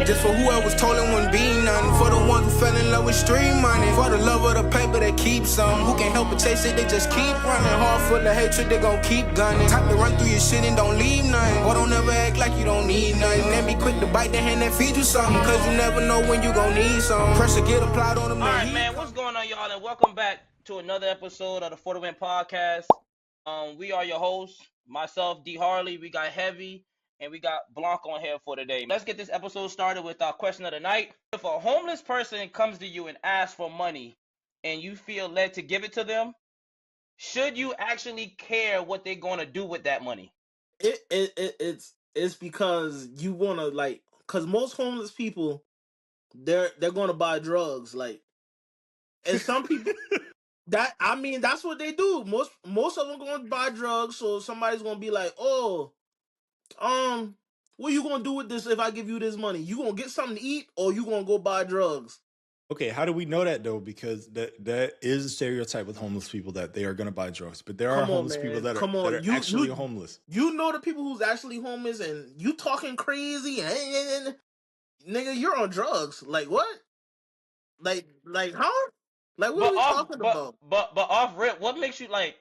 Just for whoever's told it wouldn't be none. For the ones who fell in love with street money. For the love of the paper that keeps some. Who can't help but chase it, they just keep running. Heart full of hatred, they gon' keep gunning. Type to run through your shit and don't leave nothing. Or don't ever act like you don't need nothing. Then be quick to bite the hand that feed you something. Cause you never know when you gon' need some. Pressure get applied on them. Alright, man, what's going on, y'all? And welcome back to another episode of the For the Win podcast. We are your hosts, myself, D. Harley. We got Heavy, and we got Blanc on here for today. Let's get this episode started with our question of the night. If a homeless person comes to you and asks for money, and you feel led to give it to them, should you actually care what they're going to do with that money? It's because you want to, like, because most homeless people, they're going to buy drugs, like, and some people that's what they do. Most of them going to buy drugs. So somebody's going to be like, oh, what you going to do with this if I give you this money? You going to get something to eat, or you going to go buy drugs? Okay, how do we know that though? Because that is a stereotype with homeless people that they are going to buy drugs. But there are homeless people that are actually homeless. You know the people who's actually homeless, and you talking crazy, and nigga, you're on drugs. Like what? Like huh? Like what are we talking about? But off rip, what makes you like?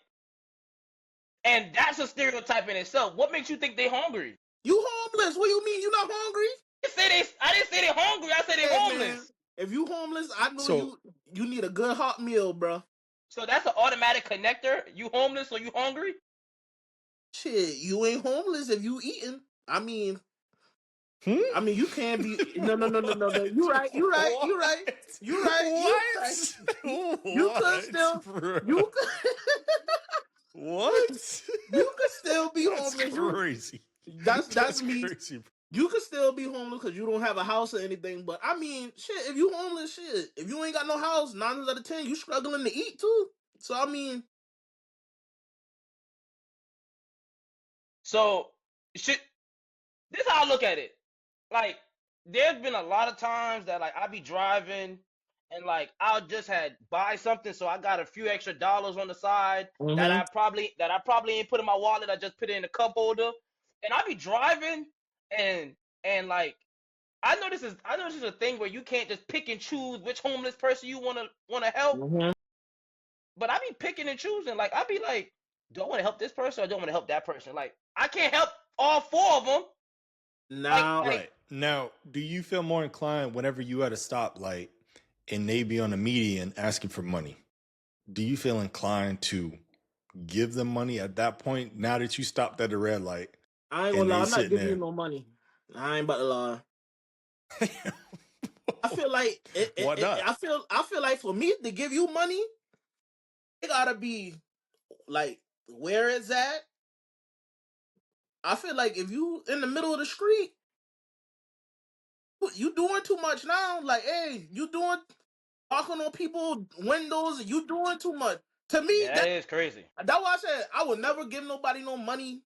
And that's a stereotype in itself. What makes you think they hungry? You homeless? What do you mean you not hungry? I didn't say they hungry. I said they homeless. Man, if you homeless, I know you need a good hot meal, bro. So that's an automatic connector. You homeless or you hungry? Shit, you ain't homeless if you eating. I mean, you can't be. No. You right. You could still. What? You could still be homeless. That's crazy. That's me. Crazy. You could still be homeless because you don't have a house or anything. But I mean, shit, if you homeless, shit, if you ain't got no house, 9 out of 10, you struggling to eat too. So I mean, this is how I look at it. Like, there's been a lot of times that like I be driving and like I'll just buy something, so I got a few extra dollars on the side that I probably ain't put in my wallet. I just put it in the cup holder, and I be driving and like I know this is a thing where you can't just pick and choose which homeless person you wanna help. But I be picking and choosing. Like I be like, do I want to help this person or do I want to help that person? Like I can't help all 4 of them. Right. Now, do you feel more inclined whenever you at a stoplight and they be on the median asking for money? Do you feel inclined to give them money at that point now that you stopped at the red light? I ain't gonna lie, I'm not giving you no money. I ain't about to lie. I feel like why not? I feel like for me to give you money, it gotta be like where it's at. I feel like if you in the middle of the street, you doing too much now. Like, hey, you doing knocking on people's windows. You doing too much. To me, that is crazy. That's why I said I would never give nobody no money.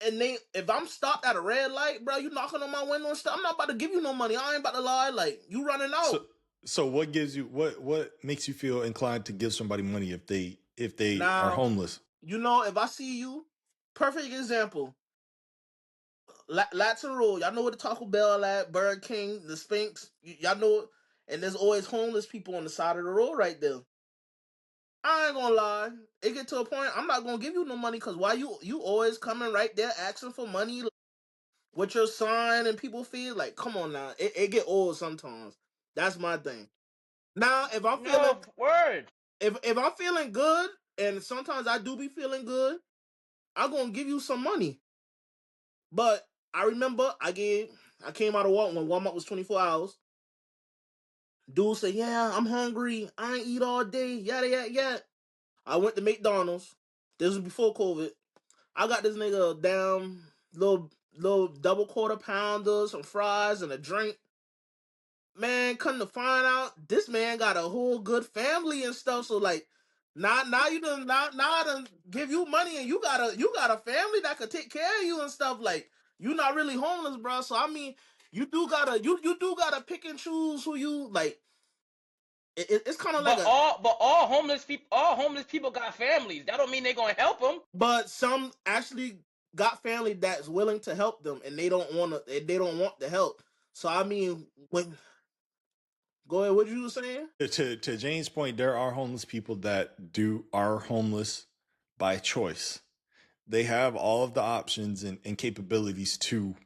And if I'm stopped at a red light, bro, you knocking on my window and stuff, I'm not about to give you no money. I ain't about to lie. Like, you running out. So what gives you what makes you feel inclined to give somebody money if they are homeless? You know, if I see you, perfect example. Latson Road, y'all know where the Taco Bell at, Burger King, the Sphinx, y'all know, and there's always homeless people on the side of the road right there. I ain't gonna lie, it get to a point, I'm not gonna give you no money, because why you always coming right there asking for money with your sign and people feel like, come on now, it get old sometimes. That's my thing. Now, if I'm feeling, if I'm feeling good, and sometimes I do be feeling good, I'm gonna give you some money. But I remember I came out of Walmart when Walmart was 24 hours. Dude said, yeah, I'm hungry. I ain't eat all day. Yada, yada, yada. I went to McDonald's. This was before COVID. I got this nigga a damn little double quarter pounder, some fries, and a drink. Man, come to find out, this man got a whole good family and stuff. So like, now I done give you money and you got a family that could take care of you and stuff. Like, you not really homeless, bro. So I mean, you do gotta pick and choose who you like. It's kind of like all homeless people got families. That don't mean they gonna help them. But some actually got family that's willing to help them, and they don't want the help. So I mean, when go ahead, what you were saying? To Jane's point, there are homeless people that are homeless by choice. They have all of the options and capabilities to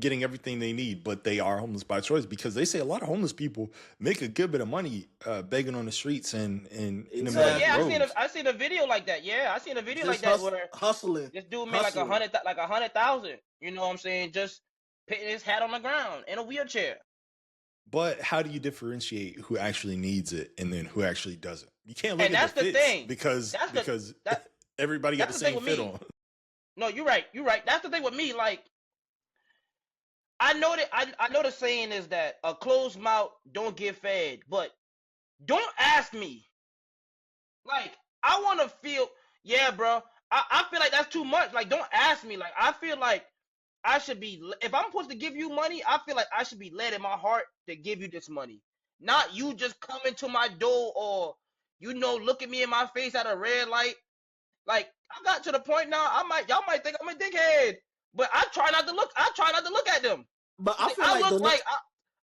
getting everything they need, but they are homeless by choice because they say a lot of homeless people make a good bit of money begging on the streets and in the middle of the Yeah, Exactly. roads. I seen a video like that. Yeah, I seen a video like Just that where hustling, this dude made like hustling. 100,000. You know what I'm saying? Just putting his hat on the ground in a wheelchair. But how do you differentiate who actually needs it and then who actually doesn't? You can't look And at the that's the fits thing. because That everybody got the that's the thing same with fit me. on. No, you're right. You're right. That's the thing with me. Like I know that I know the saying is that a closed mouth don't get fed, but don't ask me. Like I want to feel, yeah, bro. I feel like that's too much. Like don't ask me. Like I feel like I should be. If I'm supposed to give you money, I feel like I should be led in my heart to give you this money, not you just coming to my door or look at me in my face at a red light. Like I got to the point now. Y'all might think I'm a dickhead, but I try not to look. I try not to look at them. But I feel I like look like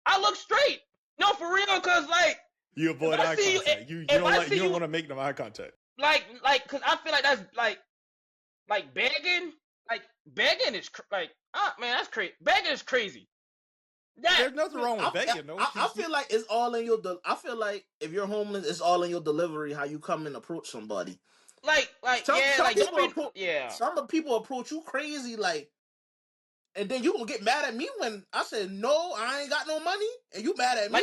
I look straight. No, for real, cause like You avoid if I eye see contact. you, You if don't I like see you don't you, want to make no eye contact. cause I feel like that's like begging. Like begging is like man, that's crazy. Begging is crazy. That There's nothing wrong with begging, though. I feel like it's all in your. I feel like if you're homeless, it's all in your delivery, how you come and approach somebody. like Some yeah, like don't people be approach. yeah. Some of people approach you crazy, like, and then you gonna get mad at me when I said no, I ain't got no money, and you mad at me.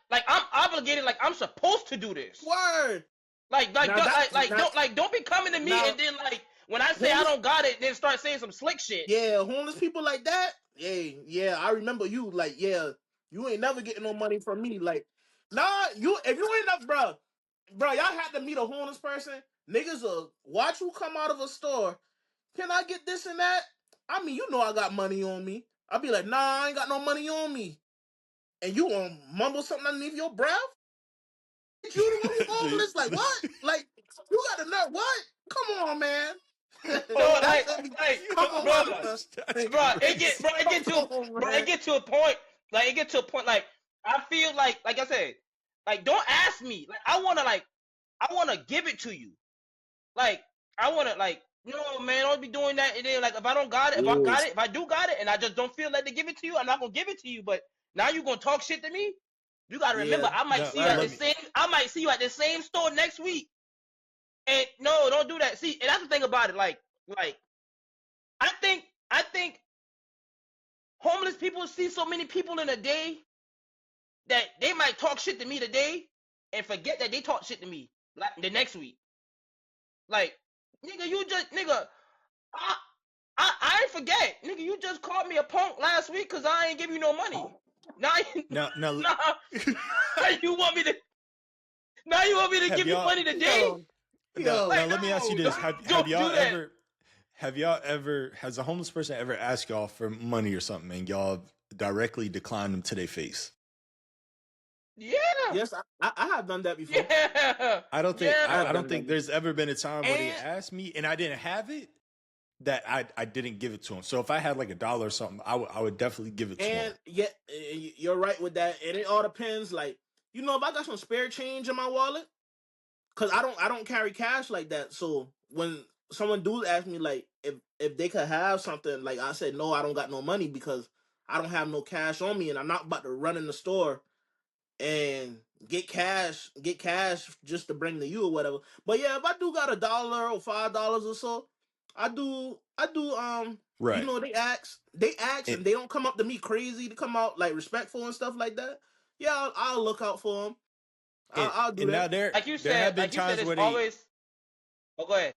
Like I'm obligated. Like I'm supposed to do this. Word. Like Now that don't be coming to me now and then like when I say I homeless, don't got it, then start saying some slick shit. yeah, homeless people like that. Yeah, I remember you. Like, yeah, you ain't never getting no money from me. Like, nah, you if you ain't up, bro, y'all had to meet a homeless person. Niggas will watch you come out of a store. Can I get this and that? I mean, you know I got money on me. I'll be like, nah, I ain't got no money on me. And you gonna mumble something underneath your breath? You the one who homeless? Like what? Like you got a nut? What? Come on, man. No, That's come bro, on, man. That's it get to a point. Like it get to a point. Like I feel like I said, like don't ask me. Like I wanna give it to you. Like I wanna like no man, don't be doing that. And then like if I don't got it, if I do got it, and I just don't feel like to give it to you, I'm not gonna give it to you. But now you gonna talk shit to me? You gotta remember, Yeah. I might see you at the same. I might see you at the same store next week. And no, don't do that. See, and that's the thing about it. Like I think homeless people see so many people in a day that they might talk shit to me today and forget that they talk shit to me like the next week. Like, nigga, I ain't forget. Nigga, you just called me a punk last week because I ain't give you no money. Now you want me to give you money today? Yo. Now let me ask you this: Don't do that. Has a homeless person ever asked y'all for money or something, and y'all directly declined them to their face? Yeah. Yes, I have done that before. Yeah. I don't think Yeah. I don't think there's ever been a time where they asked me and I didn't have it that I didn't give it to them. So if I had like $1 or something, I would definitely give it to them. And yeah, you're right with that. And it all depends. Like, if I got some spare change in my wallet, because I don't carry cash like that. So when someone do ask me like if they could have something, like I said, no, I don't got no money because I don't have no cash on me, and I'm not about to run in the store and get cash just to bring to you or whatever. But yeah, if I do got $1 or $5 or so, I do Right. they ask and they don't come up to me crazy to come out like respectful and stuff like that. Yeah, I'll look out for them. I'll do and that. Now Like you there have said, been times it's where always. Oh, go ahead.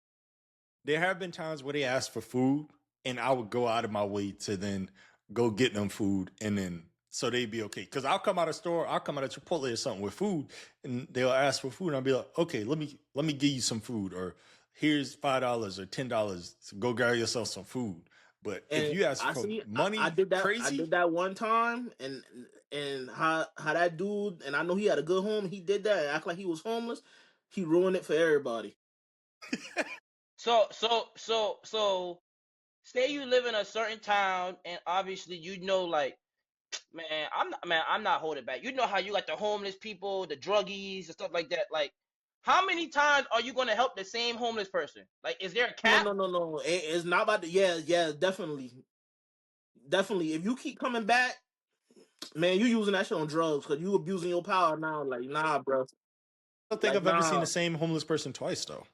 there have been times where they ask for food, and I would go out of my way to then go get them food, and then so they'd be okay. Because I'll come out of store, I'll come out of Chipotle or something with food, and they'll ask for food, and I'll be like, okay, let me give you some food, or here's $5 or $10, so go grab yourself some food. But if you ask for money, I did that. crazy, I did that one time, and how that dude, and I know he had a good home. He did that and act like he was homeless. He ruined it for everybody. So, say you live in a certain town, and obviously like I'm not holding back. You know how you got the homeless people, the druggies, and stuff like that. Like, how many times are you gonna help the same homeless person? Like, is there a cap? No. It's not about the yeah, definitely. If you keep coming back, man, you using that shit on drugs because you abusing your power now. Like, nah, bro. I don't think I've ever seen the same homeless person twice, though.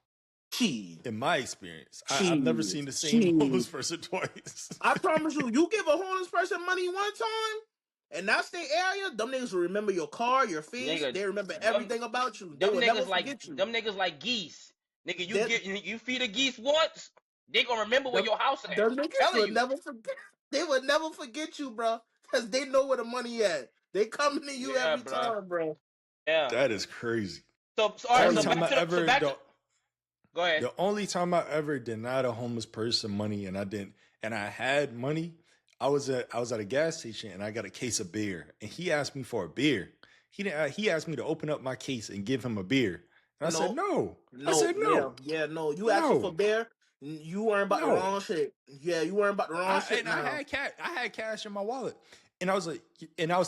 In my experience, I've never seen the same homeless person twice. I promise you, you give a homeless person money one time, and that's their area, them niggas will remember your car, your face. Nigga, they remember everything about you. They them will niggas never like forget you. them niggas like geese. Nigga, you feed a geese once, they gonna remember where your house at. Them niggas will never forget. They would never forget you, bro, because they know where the money at. They coming to you every time, bro. Yeah, that is crazy. So all right, Go ahead. The only time I ever denied a homeless person money, and I had money, I was at a gas station and I got a case of beer, and he asked me for a beer. He asked me to open up my case and give him a beer, and I said no. I said no. Yeah, no. You asked for beer. You weren't about the wrong shit. Yeah, you weren't about the wrong shit. And I had cash in my wallet, and I was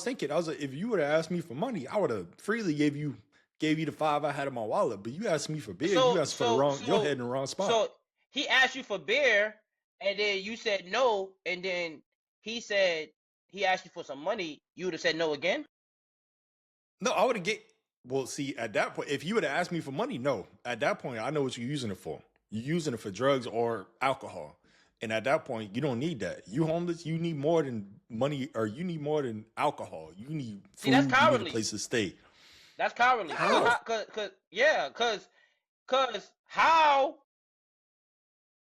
thinking, if you would have asked me for money, I would have freely gave you the $5 I had in my wallet, but you asked me for beer. You asked for your head in the wrong spot. So he asked you for beer, and then you said no, and then he said he asked you for some money. You would have said no again? No, I would have well, see, at that point, if you would have asked me for money, no. At that point, I know what you're using it for. You're using it for drugs or alcohol. And at that point, you don't need that. You homeless, you need more than money, or you need more than alcohol. You need food, that's cowardly. You need a place to stay. That's cowardly. Cause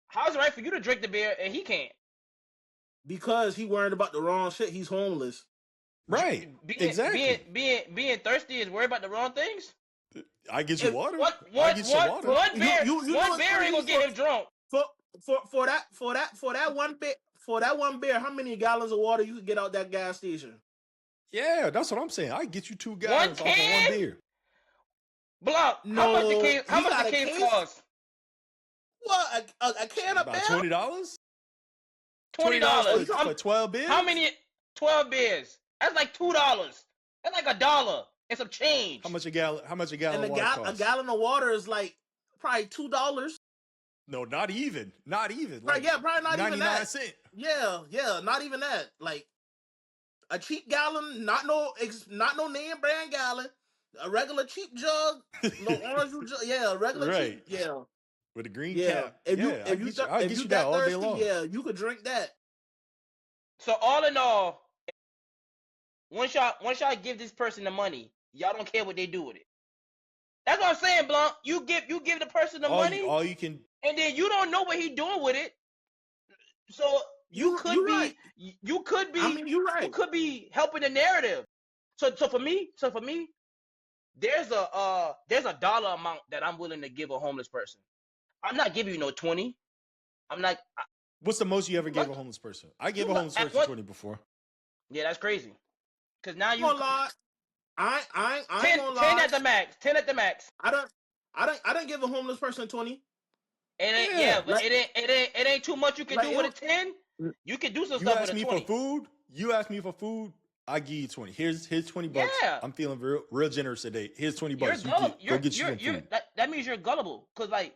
how's it right for you to drink the beer and he can't? Because he worried about the wrong shit. He's homeless. Right. Exactly. Being thirsty is worried about the wrong things. I get you water. One beer ain't gonna get him drunk. For that one beer, how many gallons of water you could get out that gas station? Yeah, that's what I'm saying. I get you 2 gallons off of one beer. Block. How much the case cost? What? A can of beer? $20? $20 for 12 beers? How many? 12 beers. That's like $2. That's like $1 and some change. How much a gallon of water costs? A gallon of water is like probably $2. No, not even. Like, probably not even that. 99 cents. Yeah, not even that. Like a cheap gallon, not no name brand gallon, a regular cheap jug, no orange juice jug. Yeah, a regular cheap. Yeah. With a green cap. If you that all thirsty, day long. Yeah, you could drink that. So all in all, once y'all give this person the money, y'all don't care what they do with it. That's what I'm saying, Blunt. You give the person the money, all you can, and then you don't know what he doing with it. So you could be helping the narrative. So for me, there's a dollar amount that I'm willing to give a homeless person. I'm not giving you no 20. I'm not. What's the most you ever gave a homeless person? I gave a homeless person 20 before. Yeah, that's crazy. Cause now you. I ain't gonna lie. 10 at the max. 10 at the max. I don't give a homeless person 20. It ain't too much you can do with a 10. You can do some stuff with a 20. You ask me for food. I give you 20. Here's $20. Yeah. I'm feeling real generous today. Here's $20. Go get you some food. That means you're gullible. Cause like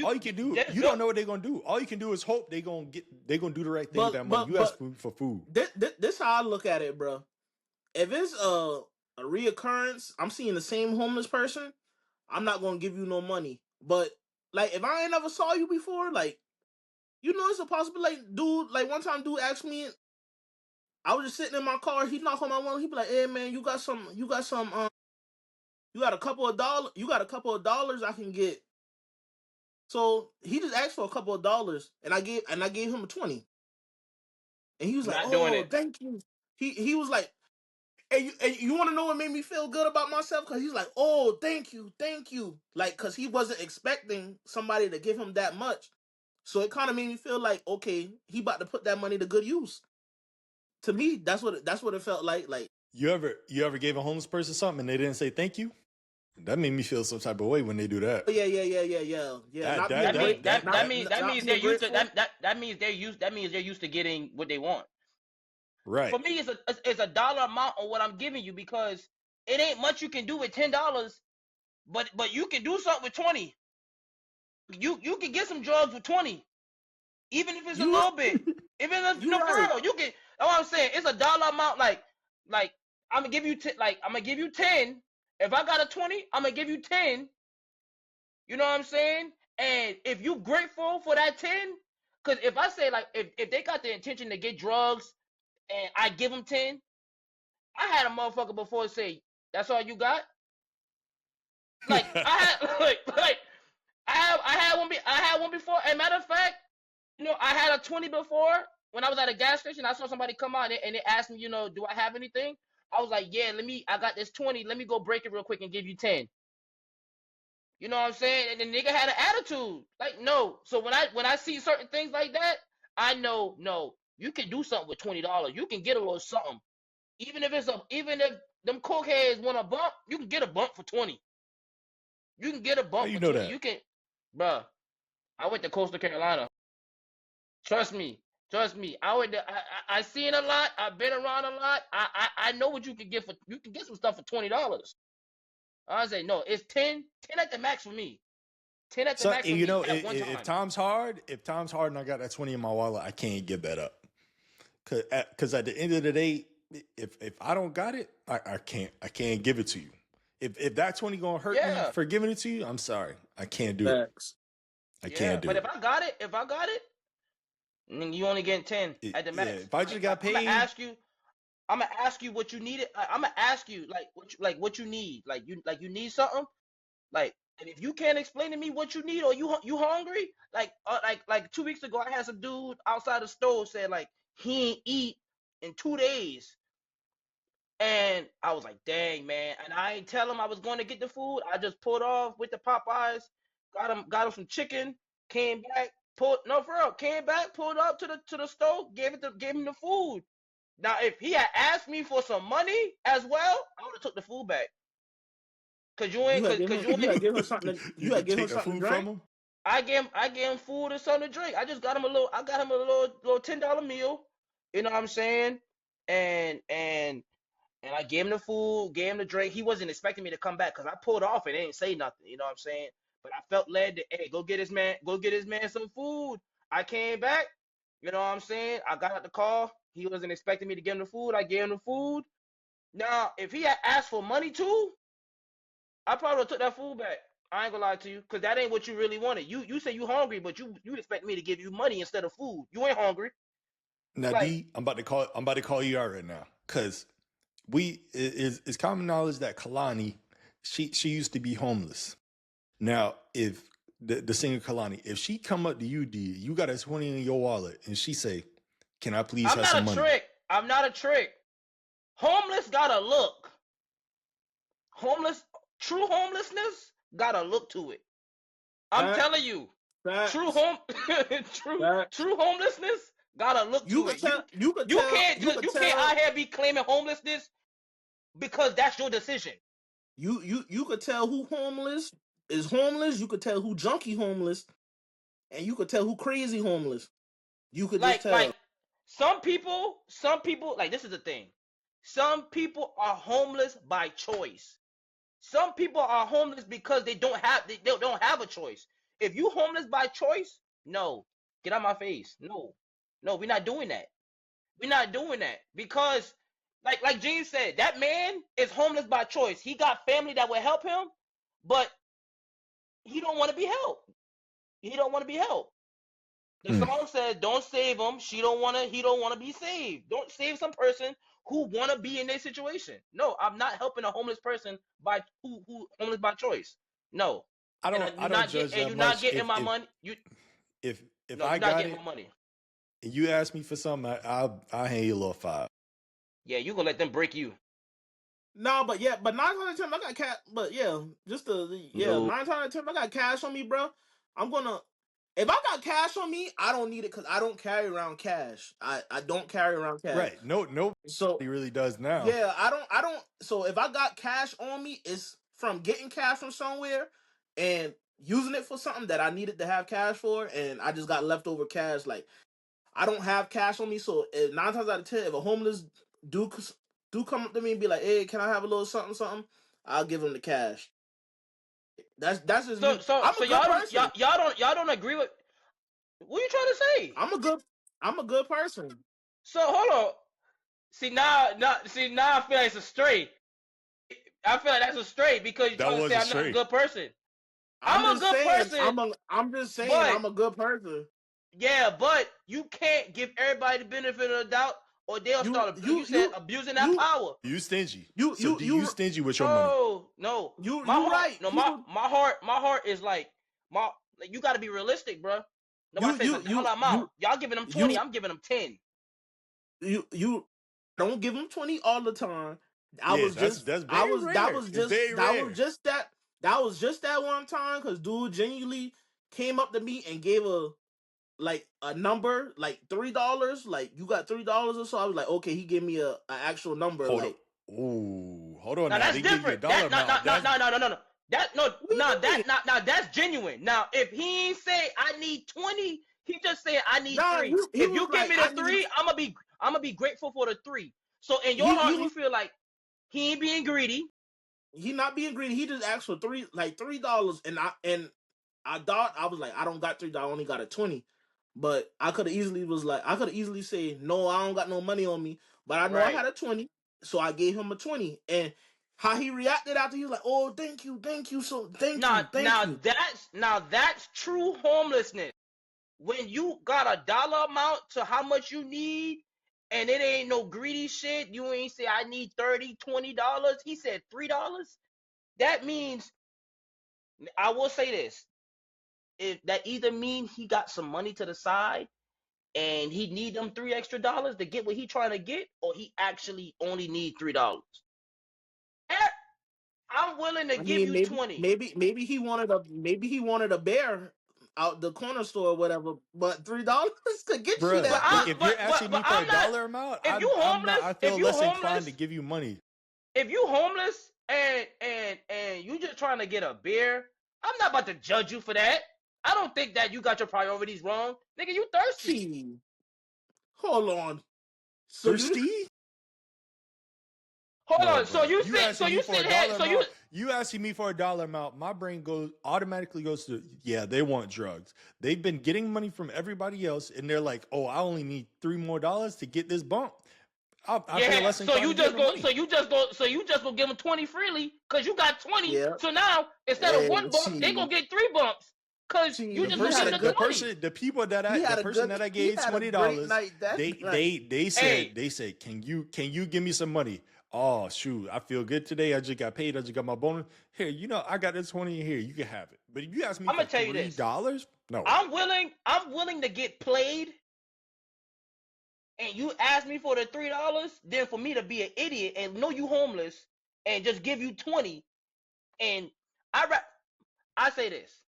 all you can do, you don't know what they're gonna do. All you can do is hope they're gonna do the right thing with that money. You ask for food. This how I look at it, bro. If it's a reoccurrence, I'm seeing the same homeless person, I'm not gonna give you no money. But like if I ain't never saw you before, like it's a possibility. Like dude, like one time dude asked me, I was just sitting in my car, he knocked on my window, he be like, hey man, you got a couple of dollars I can get. So he just asked for a couple of dollars, and I gave him a 20. And he was like, "Oh, thank you." He was like, and you want to know what made me feel good about myself? Because he's like, "Oh, thank you," like because he wasn't expecting somebody to give him that much. So it kind of made me feel like, okay, he about to put that money to good use. To me, that's what it felt like. Like you ever gave a homeless person something and they didn't say thank you? That made me feel some type of way when they do that. Yeah. That means they're used to getting what they want. Right. For me, it's a dollar amount on what I'm giving you, because it ain't much you can do with $10, but you can do something with 20. You can get some drugs with 20, even if it's a You little bit. Even if you no, for right. real, you can. That's what I'm saying. It's a dollar amount. Like I'm gonna give you I'm gonna give you 10. If I got a 20, I'm gonna give you 10. You know what I'm saying? And if you grateful for that 10, because if I say, like, if they got the intention to get drugs and I give them 10, I had a motherfucker before say, "That's all you got?" Like I had like I had one before. And matter of fact, I had a 20 before. When I was at a gas station, I saw somebody come out and they asked me, do I have anything? I was like, yeah, I got this 20. Let me go break it real quick and give you 10. You know what I'm saying? And the nigga had an attitude. Like, no. So when I see certain things like that, I know, no, you can do something with $20. You can get a little something. Even if them cokeheads want a bump, you can get a bump for 20. You can get a How bump you for know 20. that? You can, bruh. I went to Coastal Carolina. Trust me. Trust me. I seen a lot. I've been around a lot. I know what you can get for. You can get some stuff for $20. I say no. It's 10 at the max for me. 10 at the So max for me at one if time. time's hard, and I got that 20 in my wallet, I can't give that up. Cause at the end of the day, if I don't got it, I can't give it to you. If that 20 gonna hurt me Yeah. for giving it to you, I'm sorry. I can't do it. Facts. I Yeah. can't do But it. if I got it, you only getting 10 at the Yeah, max. if I just got I'm gonna paid, ask you. I'm gonna ask you what you needed. I'm gonna ask you what you need. You need something. And if you can't explain to me what you need, or you hungry, like 2 weeks ago, I had some dude outside the store said, like, he ain't eat in 2 days, and I was like, dang, man. And I ain't tell him I was going to get the food. I just pulled off with the Popeyes, got him some chicken, came back, came back, pulled up to the store, gave him the food. Now, if he had asked me for some money as well, I would have took the food back. Cause you ain't, cause you You ain't. had give him something. you You had could give him take the something to food from drink. them. I gave him food and something to drink. I just got him a little. I got him a little $10 meal. You know what I'm saying? And I gave him the food, gave him the drink. He wasn't expecting me to come back because I pulled off and they didn't say nothing. You know what I'm saying? But I felt led to, hey, go get his man some food. I came back. You know what I'm saying? I got out the car. He wasn't expecting me to give him the food. I gave him the food. Now, if he had asked for money too, I probably would have took that food back. I ain't gonna lie to you, cause that ain't what you really wanted. You say you hungry, but you expect me to give you money instead of food. You ain't hungry. Now, Like, D, I'm about to call you out right now, cause it's common knowledge that Kalani, she used to be homeless. Now, if the singer Kalani, if she come up to you, D, you got a 20 in your wallet, and she say, "Can I please I'm have not some a money?" trick. I'm not a trick. Homeless gotta look. Homeless, true homelessness gotta look to it. I'm Facts. telling you, true Facts. home, true Facts. true homelessness gotta look You to could it. tell. You could You tell. can't You just could you can't tell. out here be claiming homelessness because that's your decision. You could tell who homeless is homeless. You could tell who junkie homeless, and you could tell who crazy homeless. You could just Like tell. some people, like, this is the thing. Some people are homeless by choice. Some people are homeless because they don't have a choice. If you homeless by choice, no, get out my face. No, no, we're not doing that. We're not doing that because, like Gene said, that man is homeless by choice. He got family that will help him, but he don't want to be helped. He don't want to be helped. The Mm. song says, "Don't save him. She don't wanna. He don't wanna be saved. Don't save some person who wanna be in their situation." No, I'm not helping a homeless person by who homeless by choice. No, and I don't judge that you're not much. getting my money. If No, I you're not got getting it my money. and you ask me for something, I'll hand you a little five. Yeah, you gonna let them break you. No, but yeah, but 9 times out of 10, I got cash. But yeah, No, 9 times out of 10, I got cash on me, bro. I'm gonna. If I got cash on me, I don't need it because I don't carry around cash. I don't carry around cash. Right? No, nobody So really does now. yeah, I don't. So if I got cash on me, it's from getting cash from somewhere and using it for something that I needed to have cash for, and I just got leftover cash. Like I don't have cash on me, so 9 times out of 10, if a homeless do come up to me and be like, "Hey, can I have a little something?" I'll give him the cash. That's just me. I'm a good person. y'all don't agree with what you trying to say? I'm a good person. So hold on. See now I feel like it's a stray. I feel like that's a stray because you're trying to say I'm not a good person. I'm a good person. I'm just saying I'm a good person. Yeah, but you can't give everybody the benefit of the doubt, or they'll start abusing that power. You stingy. You stingy with your money. No. My heart is like you got to be realistic, bro. Nobody says a dollar amount. Y'all giving them 20. I'm giving them 10. You don't give them 20 all the time. That was just that one time because dude genuinely came up to me and gave a number, like $3, like you got $3 or so. I was like, okay, he gave me an actual number. Hold on. Now that's different. No. That's genuine. Now, if he ain't say I need 20, he just said I need 3. If you give me the 3, I'm gonna be grateful for the 3. So in your heart, you feel like he ain't being greedy. He not being greedy. He just asked for $3, and I thought I was like, I don't got $3. I only got a 20. But I could have easily say, no, I don't got no money on me. But I know I had a 20, so I gave him a 20. And how he reacted after, he was like, oh, thank you, so thank you. That's true homelessness. When you got a dollar amount to how much you need, and it ain't no greedy shit, you ain't say I need $30, $20. He said $3. That means, I will say this. If that either mean he got some money to the side and he need them $3 extra to get what he trying to get, or he actually only need $3. I'm willing to give you 20. Maybe he wanted a bear out the corner store or whatever, but $3 to get you that. If you're asking me for a dollar amount, I feel less inclined to give you money. If you homeless and you just trying to get a beer, I'm not about to judge you for that. I don't think that you got your priorities wrong. Nigga, you thirsty. Hold on. Thirsty? Hold on. So you asking me for a dollar amount, my brain automatically goes to, yeah, they want drugs. They've been getting money from everybody else, and they're like, oh, I only need $3 more to get this bump. I feel less inclined to give them money. So you just go give them 20 freely because you got 20. Yeah. So now instead of one bump, they gonna get 3 bumps. Cause you just gave them the 20. The person that I gave $20, they said, can you give me some money? Oh shoot, I feel good today. I just got paid. I just got my bonus. Here, I got this 20 in here. You can have it. But if you ask me for $3, no. I'm willing to get played. And you ask me for the $3, then for me to be an idiot and know you homeless and just give you 20, and I say this: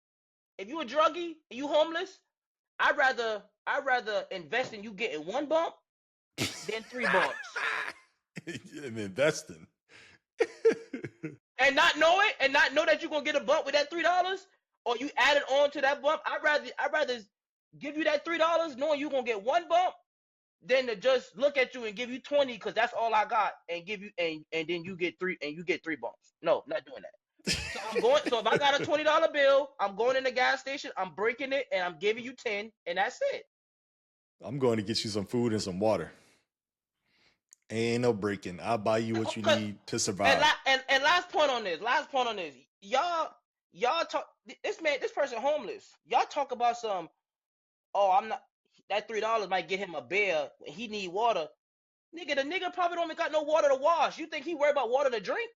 if you a druggie and you homeless, I'd rather invest in you getting 1 bump than 3 bumps. And investing. and not know that you're gonna get a bump with that $3, or you add it on to that bump. I'd rather give you that $3 knowing you're gonna get 1 bump than to just look at you and give you 20 because that's all I got, and give you and then you get 3 bumps. No, not doing that. So if I got a $20 bill, I'm going in the gas station, I'm breaking it, and I'm giving you 10, and that's it. I'm going to get you some food and some water. Ain't no breaking. I'll buy you what you need to survive. And last point on this. Y'all talk. This person homeless. Y'all talk about some. Oh, I'm not. That $3 might get him a beer. He need water. Nigga, the nigga probably don't even got no water to wash. You think he worried about water to drink?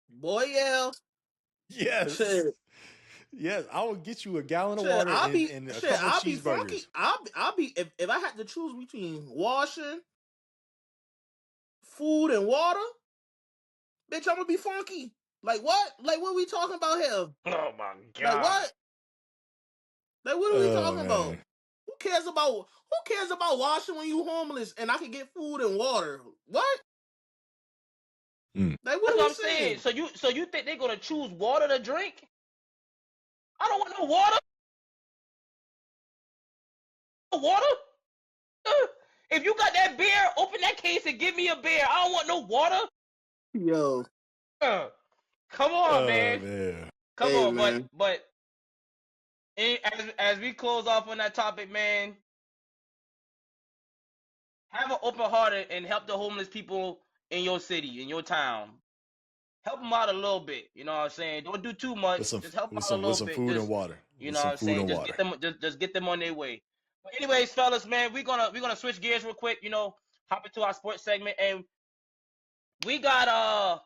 Boy, yeah. Yes. Shit. Yes, I will get you a gallon of water and a couple of cheeseburgers. I'll be if I had to choose between washing, food, and water, bitch, I'm gonna be funky. Like what? Like what are we talking about here? Oh my god. Like what? Like what are we talking about? Who cares about washing when you homeless and I can get food and water? What? Like what are you saying? So you think they're gonna choose water to drink? I don't want no water. Water? If you got that beer, open that case and give me a beer. I don't want no water. Yo. Come on, man. Come Hey, on, man. but as we close off on that topic, man, have an open heart and help the homeless people in your city, in your town. Help them out a little bit. You know what I'm saying? Don't do too much. Just help them out a little bit. Food and water. You know what I'm saying? Just get them on their way. But anyways, fellas, man, we're gonna switch gears real quick. You know, hop into our sports segment, and we got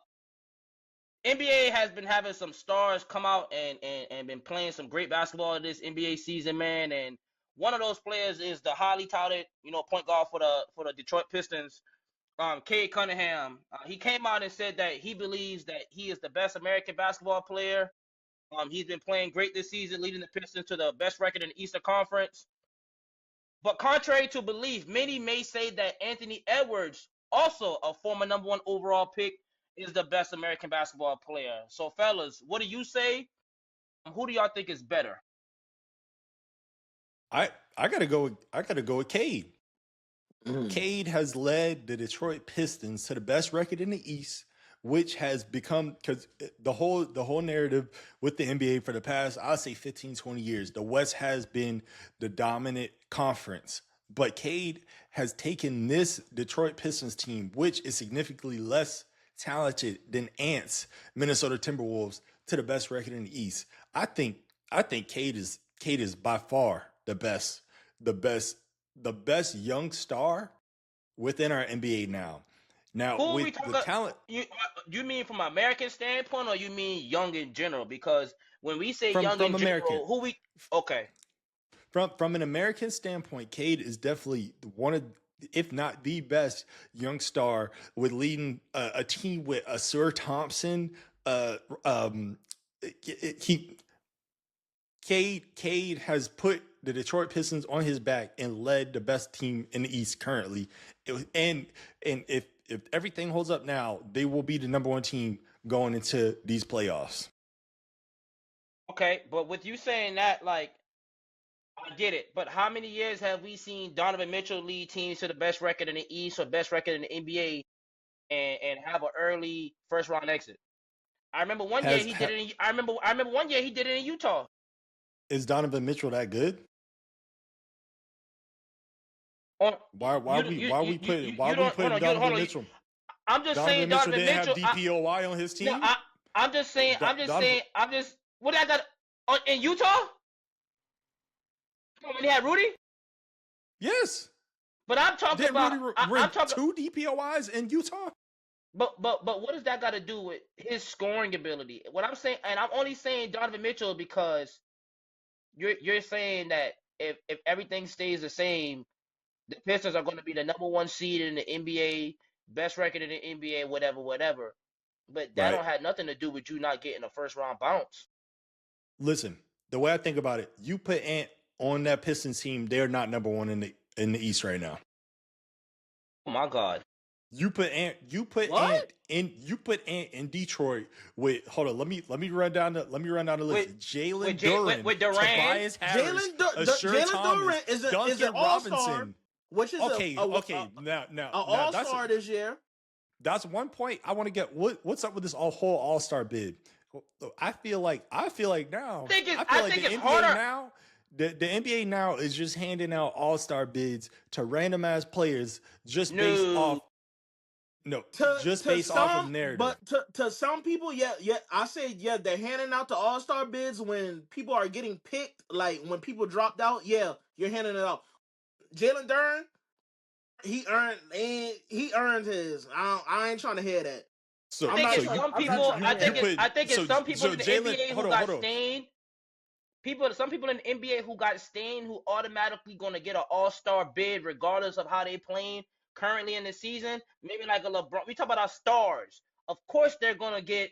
NBA has been having some stars come out and been playing some great basketball this NBA season, man. And one of those players is the highly touted, point guard for the Detroit Pistons, Cade Cunningham. He came out and said that he believes that he is the best American basketball player. He's been playing great this season, leading the Pistons to the best record in the Eastern Conference. But contrary to belief, many may say that Anthony Edwards, also a former number 1 overall pick, is the best American basketball player. So, fellas, what do you say? Who do y'all think is better? I gotta go with Cade. Cade has led the Detroit Pistons to the best record in the East, which has become, because the whole narrative with the NBA for the past, I'll say 15, 20 years, the West has been the dominant conference. But Cade has taken this Detroit Pistons team, which is significantly less talented than Ants, Minnesota Timberwolves, to the best record in the East. I think Cade is by far the best young star within our NBA now. Now, who with the talent, you mean from an American standpoint, or you mean young in general? Because when we say young in American, general, From an American standpoint, Cade is definitely one of, if not the best young star, with leading a team with a Sir Thompson. Cade has put the Detroit Pistons on his back and led the best team in the East currently. And if everything holds up now, they will be the number 1 team going into these playoffs. Okay, but with you saying that, like, I get it. But how many years have we seen Donovan Mitchell lead teams to the best record in the East or best record in the NBA and have an early first round exit? I remember one year he did it. I remember one year he did it in Utah. Is Donovan Mitchell that good? Why we putting Donovan Mitchell? I'm just saying Donovan Mitchell didn't have DPOY on his team. No, I'm just saying. What I got in Utah? When he had Rudy? Yes. But I'm talking about. I'm talking 2 DPOIs in Utah. But what does that got to do with his scoring ability? What I'm saying, and I'm only saying Donovan Mitchell because you're saying that if everything stays the same, the Pistons are going to be the number 1 seed in the NBA, best record in the NBA, whatever. But that don't have nothing to do with you not getting a first round bounce. Listen, the way I think about it, you put Ant on that Pistons team, they're not number 1 in the East right now. Oh my God. You put Ant in Detroit with, hold on, let me run down the list. Jalen Duren, with Durant, Tobias Harris, Jalen Thomas, is Duncan an Robinson. all-star, which is now an all-star this year. That's one point I want to get. What's up with this whole all-star bid? I feel like now. I think it's harder now. The NBA now is just handing out all-star bids to random ass players just based off. Based off of narrative. But to some people, I say they're handing out the all-star bids when people are getting picked. Like when people dropped out, you're handing it out. Jalen Duren, he earned his. I ain't trying to hear that. I think it's some people in the NBA who got stained. Some people in the NBA who got stained who automatically gonna get an all-star bid regardless of how they playing currently in the season. Maybe like a LeBron. We talk about our stars. Of course they're gonna get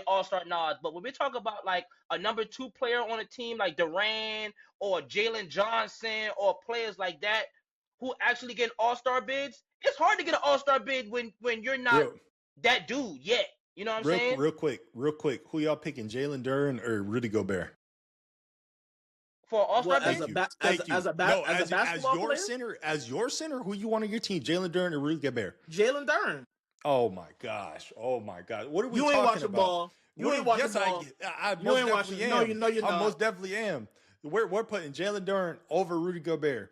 all-star nods. But when we talk about like a number 2 player on a team like Durant or Jalen Johnson or players like that who actually get all-star bids, it's hard to get an all-star bid when you're not that dude yet. You know what I'm saying? Real quick. Who y'all picking, Jalen Duren or Rudy Gobert? for an All-Star Well, bid? Thank you. as a basketball your player, as your center, who you want on your team? Jalen Duren or Rudy Gobert? Jalen Duren. Oh my gosh! Oh my God! What are we You ain't talking watching about? ball. You ain't watching Yes, ball. I You most ain't definitely watching. am. No, you're I not. most definitely am. We're putting Jalen Duren over Rudy Gobert.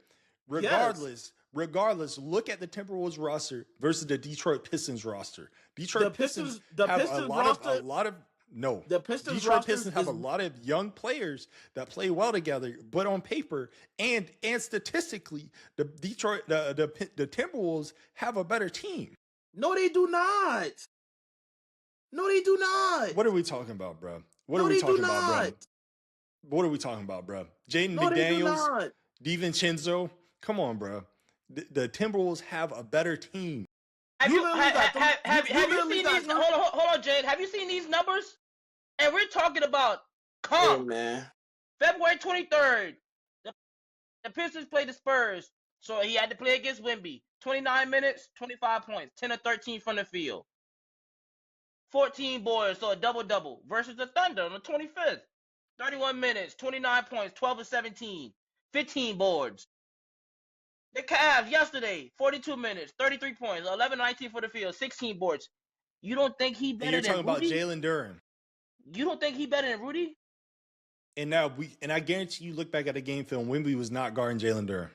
Yes. Regardless, look at the Timberwolves roster versus the Detroit Pistons roster. The Detroit Pistons Pistons, the have Pistons a roster, lot of no. the Pistons Detroit roster Pistons have is a lot of young players that play well together, but on paper and statistically, the Timberwolves have a better team. no, they do not. No, they do not. What are we talking about, bro? What No, are we they do talking about, bro? not. What are we talking about, bro? Jaden No, they do McDaniels, not. DiVincenzo. Come on, bro. The Timberwolves have a better team. Have You you literally got three- have you you literally seen got these? three- Hold on, Jade. Have you seen these numbers? And we're talking about Hey comp. man, February 23rd, the Pistons played the Spurs, so he had to play against Wemby. 29 minutes, 25 points, 10 of 13 from the field. 14 boards, so a double-double. Versus the Thunder on the 25th. 31 minutes, 29 points, 12 of 17, 15 boards. The Cavs yesterday, 42 minutes, 33 points, 11 19 for the field, 16 boards. You don't think he And better you're than talking Rudy? about Jalen Duren. You don't think he better than Rudy? And now I guarantee you look back at the game film, Wemby was not guarding Jalen Duren.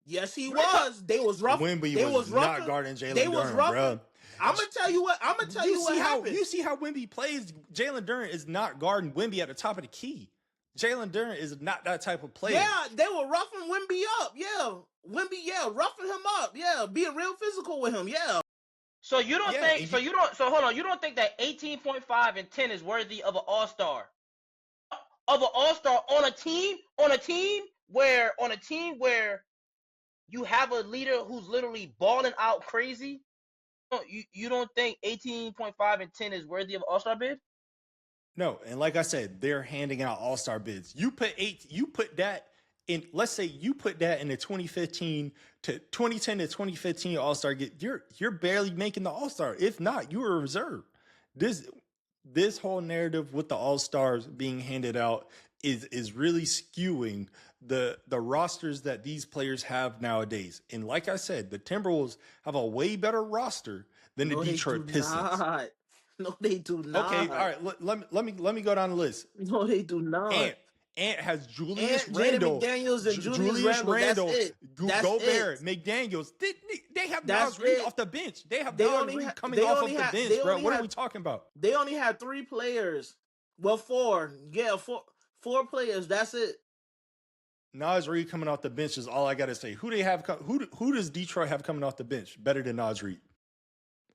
yes he was. They was rough. Wemby They was roughing. not guarding Jalen They was Duren, roughing. bro. I'm gonna tell you what. I'm gonna tell you what happened. You see how Wemby plays? Jalen Duren is not guarding Wemby at the top of the key. Jalen Duren is not that type of player. Yeah, they were roughing Wemby up. Yeah, Wemby. Yeah, roughing him up. Yeah, being real physical with him. Yeah. So you don't Yeah, think? So hold on. You don't think that 18.5 and 10 is worthy of an All-Star? Of an All-Star on a team where you have a leader who's literally balling out crazy. You don't think 18.5 and 10 is worthy of All-Star bid? No, and like I said, they're handing out all-star bids. You put that in, let's say you put that in the 2010 to 2015 All-Star get, you're barely making the All-Star. If not, you are a reserve. This whole narrative with the All-Stars being handed out is really skewing the rosters that these players have nowadays. And like I said, the Timberwolves have a way better roster than the Detroit Pistons. Not. No, they do not. Okay, all right. Let me go down the list. No, they do not. Ant has Julius Ant, Randle, Jaden McDaniels, and Julius Randle. That's it. That's Gobert, it. McDaniels. They have That's Nas Reed it. off the bench. They have They Nas only Reed ha- coming they off of only the ha- bench, they bro. only What are have- we talking about? They only had 3 players. Well, 4. Yeah, 4 players. That's it. Nas Reed coming off the bench is all I got to say. Who they have? Who does Detroit have coming off the bench better than Nas Reed?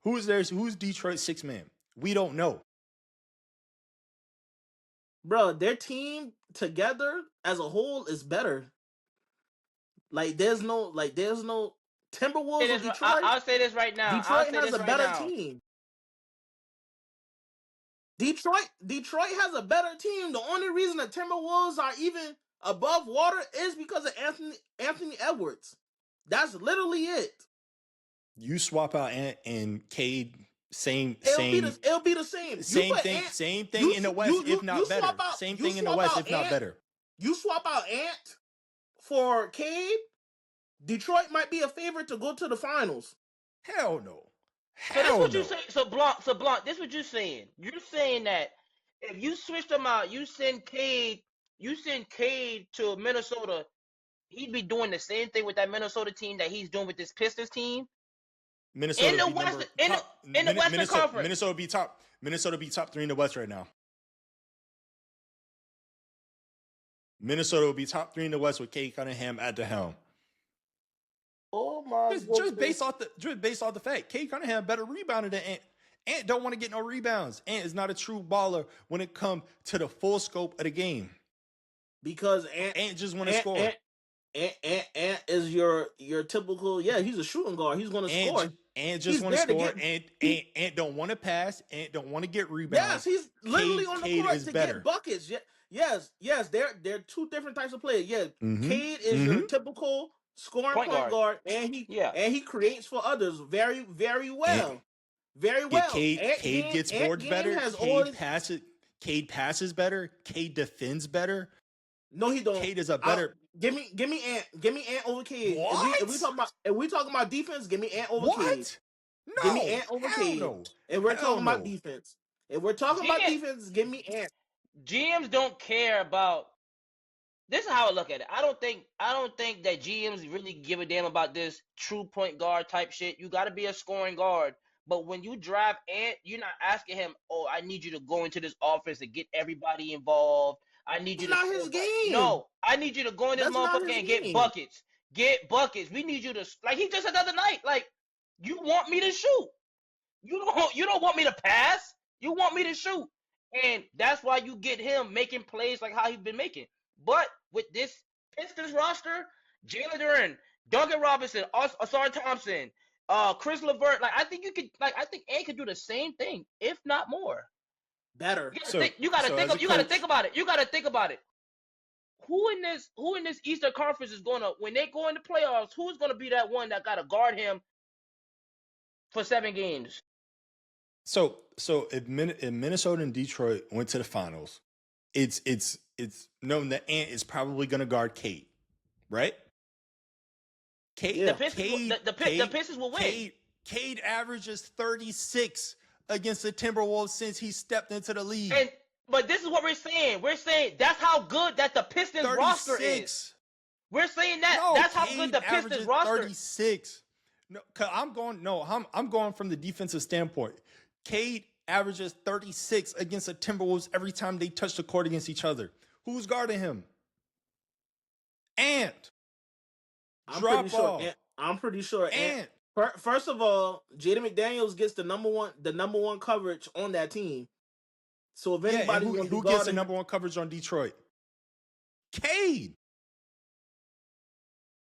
Who's Detroit's 6th man? We don't know. Bro, their team together as a whole is better. There's no Timberwolves or Detroit. I'll say this right now. Detroit has a better team. Detroit has a better team. The only reason the Timberwolves are even above water is because of Anthony Edwards. That's literally it. You swap out Ant and Cade, It'll be the same. Same thing in the West, if not better. Same thing in the West, if not better. You swap out Ant for Cade, Detroit might be a favorite to go to the finals. Hell no. So this what you say. So Blanc, this what you're saying. You're saying that if you switch them out, you send Cade to Minnesota, he'd be doing the same thing with that Minnesota team that he's doing with this Pistons team. Minnesota in the Western Conference. Minnesota be top 3 in the West right now. Minnesota will be top 3 in the West with Cade Cunningham at the helm. Oh my! Just based off the fact, Cade Cunningham better rebounder than Ant. Ant don't want to get no rebounds. Ant is not a true baller when it comes to the full scope of the game. Because Ant just want to score. Ant is your typical. Yeah, he's a shooting guard. He's going to score. Ant just want to score. Ant don't want to pass. Ant don't want to get rebounds. Yes, he's literally on the court to better. get buckets. Yes. They're 2 different types of players. Yeah, Mm-hmm. Cade is your typical scoring point guard, and he creates for others very, very well. Very well. Cade gets boards better. Cade passes better. Cade defends better. No, he don't. Cade is a better. Give me Ant over Cade. What? If we talking about defense, give me Ant over Cade. What? No. Give me Ant over Hell Cade. no. If we're Hell talking no. about defense. If we're talking about defense, give me Ant. GMs don't care about. This is how I look at it. I don't think that GMs really give a damn about this true point guard type shit. You got to be a scoring guard. But when you draft Ant, you're not asking him, "Oh, I need you to go into this offense and get everybody involved. I need you to." That's not his game. No, I need you to go in this motherfucker and get game. buckets. Get buckets. We need you to, like he just said the other night. Like, you want me to shoot. You don't want me to pass. You want me to shoot. And that's why you get him making plays like how he's been making. But with this Pistons roster, Jalen Duren, Duncan Robinson, Asar Thompson, Chris LeVert, like I think Ant could do the same thing, if not more. Better. You gotta think about it. You gotta think about it. Who in this Eastern Conference is gonna, when they go into playoffs, who's gonna be that one that gotta guard him for 7 games? So if Minnesota and Detroit went to the finals, it's known that Ant is probably going to guard Cade, right? The Pistons will win. Cade averages 36 against the Timberwolves since he stepped into the league. But this is what we're saying. We're saying that's how good that the Pistons 36. roster is. We're saying that that's how good the Pistons roster is. 36. No, I'm going from the defensive standpoint. Cade averages 36 against the Timberwolves every time they touch the court against each other. Who's guarding him? Ant. I'm pretty sure Ant. First of all, Jaden McDaniels gets the number one coverage on that team. So if anybody who gets the number one coverage on Detroit? Cade.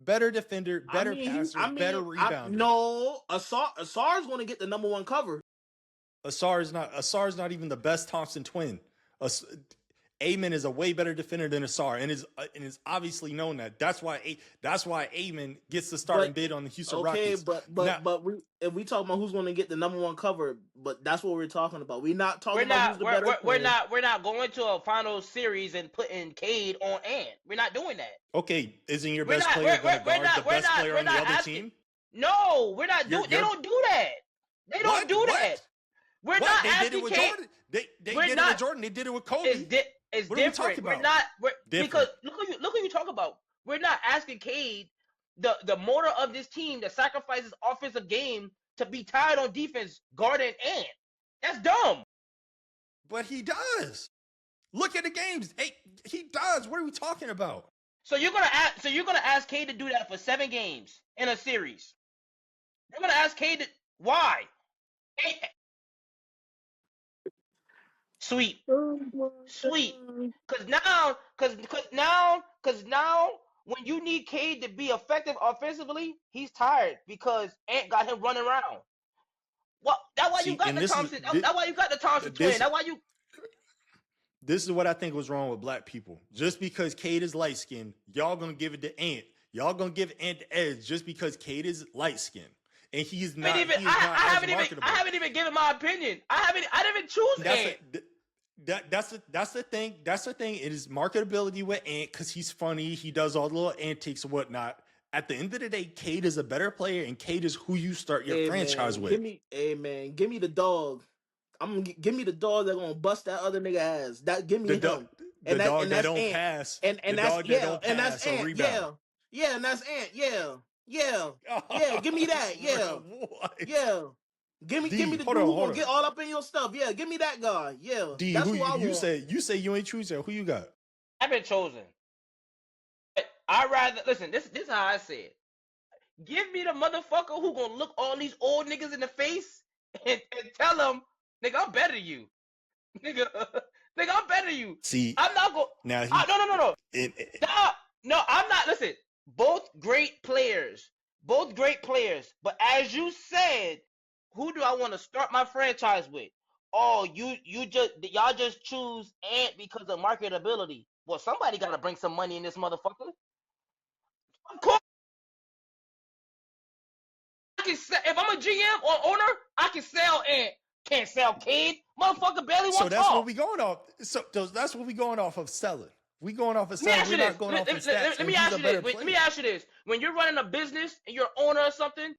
Better defender, better passer, better rebounder. No, Asar's going to get the number one cover. Asar is not even the best Thompson twin. Antman is a way better defender than Asar, and is obviously known that. That's why Antman gets the starting bid on the Houston Rockets. If we talk about who's going to get the number one cover, but that's what we're talking about. We're not talking about who's the better player. We're not going to a final series and putting Cade on Ant. We're not doing that. Okay, isn't your best player going to guard the best player on the other team? No, we're not doing. They don't do that. They don't do that. We're not asking Cade. They did it with Jordan. They did it with Kobe. It's what different. Are we talking about? Because look who you talk about. We're not asking Cade, the motor of this team that sacrifices offensive game, to be tired on defense guarding Ant. That's dumb. But he does. Look at the games. Hey, he does. What are we talking about? So you're gonna ask Cade to do that for 7 games in a series. You're gonna ask Cade to, why? Sweet. Cause now, when you need Cade to be effective offensively, he's tired because Ant got him running around. What? That's why you got the Thompson. That's why you got the Thompson twin. That's why you. This is what I think was wrong with black people. Just because Cade is light skinned, y'all gonna give it to Ant. Y'all gonna give Ant the edge just because Cade is light skinned. And he's not. I haven't even given my opinion. I didn't even choose Ant. That's the thing. That's the thing. It is marketability with Ant because he's funny. He does all the little antics and whatnot. At the end of the day, Cade is a better player, and Cade is who you start your franchise with. Give me the dog. Give me the dog that's gonna bust that other nigga ass. Give me him. The dog that don't pass. And that's Ant. Yeah, and that's Ant. Yeah. Give me that. Yeah. Yeah. Give me the dude who gonna get all up in your stuff. Yeah, give me that guy. Yeah. D, that's who I want. You say you ain't choosing. Who you got? I've been chosen. I rather listen. This is how I say it. Give me the motherfucker who gonna look all these old niggas in the face and tell them, nigga, I'm better than you. Nigga, I'm better than you. See, I'm not going. Now, no. No, I'm not. Listen, both great players. But as you said, who do I want to start my franchise with? Oh, y'all just choose Ant because of marketability. Well, somebody got to bring some money in this motherfucker. Of course. If I'm a GM or owner, I can sell Ant. Can't sell Cade. Motherfucker barely wants to talk. So that's what we going off. So that's what we going off of selling. We going off of stats. We're not going off of stats. Let me ask you this. Let me ask you this. When you're running a business and you're owner of something,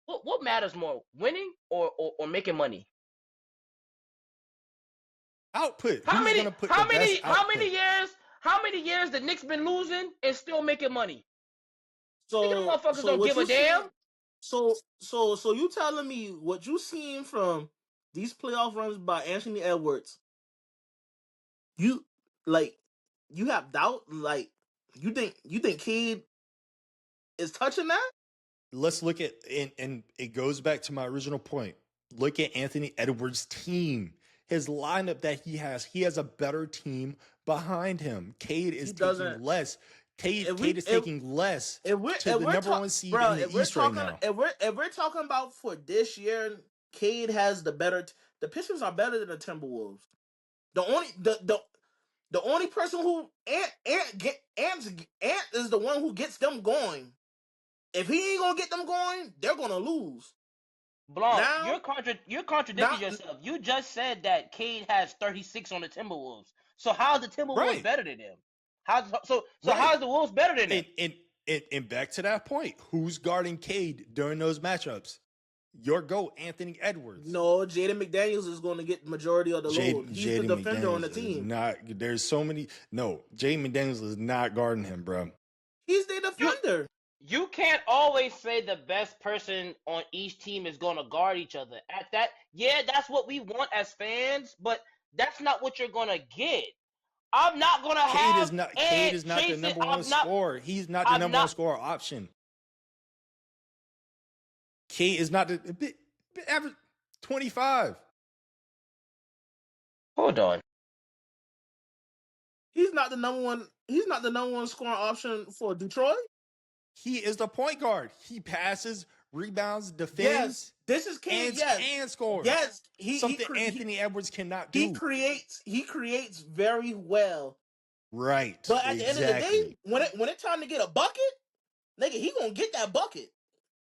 what matters more, winning or making money? Output. How many years the Knicks been losing and still making money? So them motherfuckers don't give a damn. So you telling me what you seen from these playoff runs by Anthony Edwards? You have doubt? Like you think Cade is touching that? Let's look at and it goes back to my original point. Look at Anthony Edwards' team. His lineup that he has a better team behind him. Cade is taking less. Cade is taking less to the number one seed in the East right now. If we're talking about for this year, Cade has the better. The Pistons are better than the Timberwolves. The only person who Ant is the one who gets them going. If he ain't gonna get them going, they're gonna lose. Blanc, you're contradicting yourself. You just said that Cade has 36 on the Timberwolves. So how's the Timberwolves better than him? How's the Wolves better than him? And back to that point, who's guarding Cade during those matchups? Your GOAT, Anthony Edwards. No, Jaden McDaniels is going to get the majority of the load. He's the defender on the team. There's so many. No, Jaden McDaniels is not guarding him, bro. He's the defender. You can't always say the best person on each team is going to guard each other. That's what we want as fans, but that's not what you're going to get. I'm not going to have Cade is not the number one scorer. He's not the number one scorer option. Cade is not the average 25. Hold on. He's not the number one scoring option for Detroit. He is the point guard. He passes, rebounds, defends. Yes, this is Cade. And scores. Yes, Anthony Edwards cannot do. He creates very well. Right. But at the end of the day, when it's time to get a bucket, nigga, he gonna get that bucket.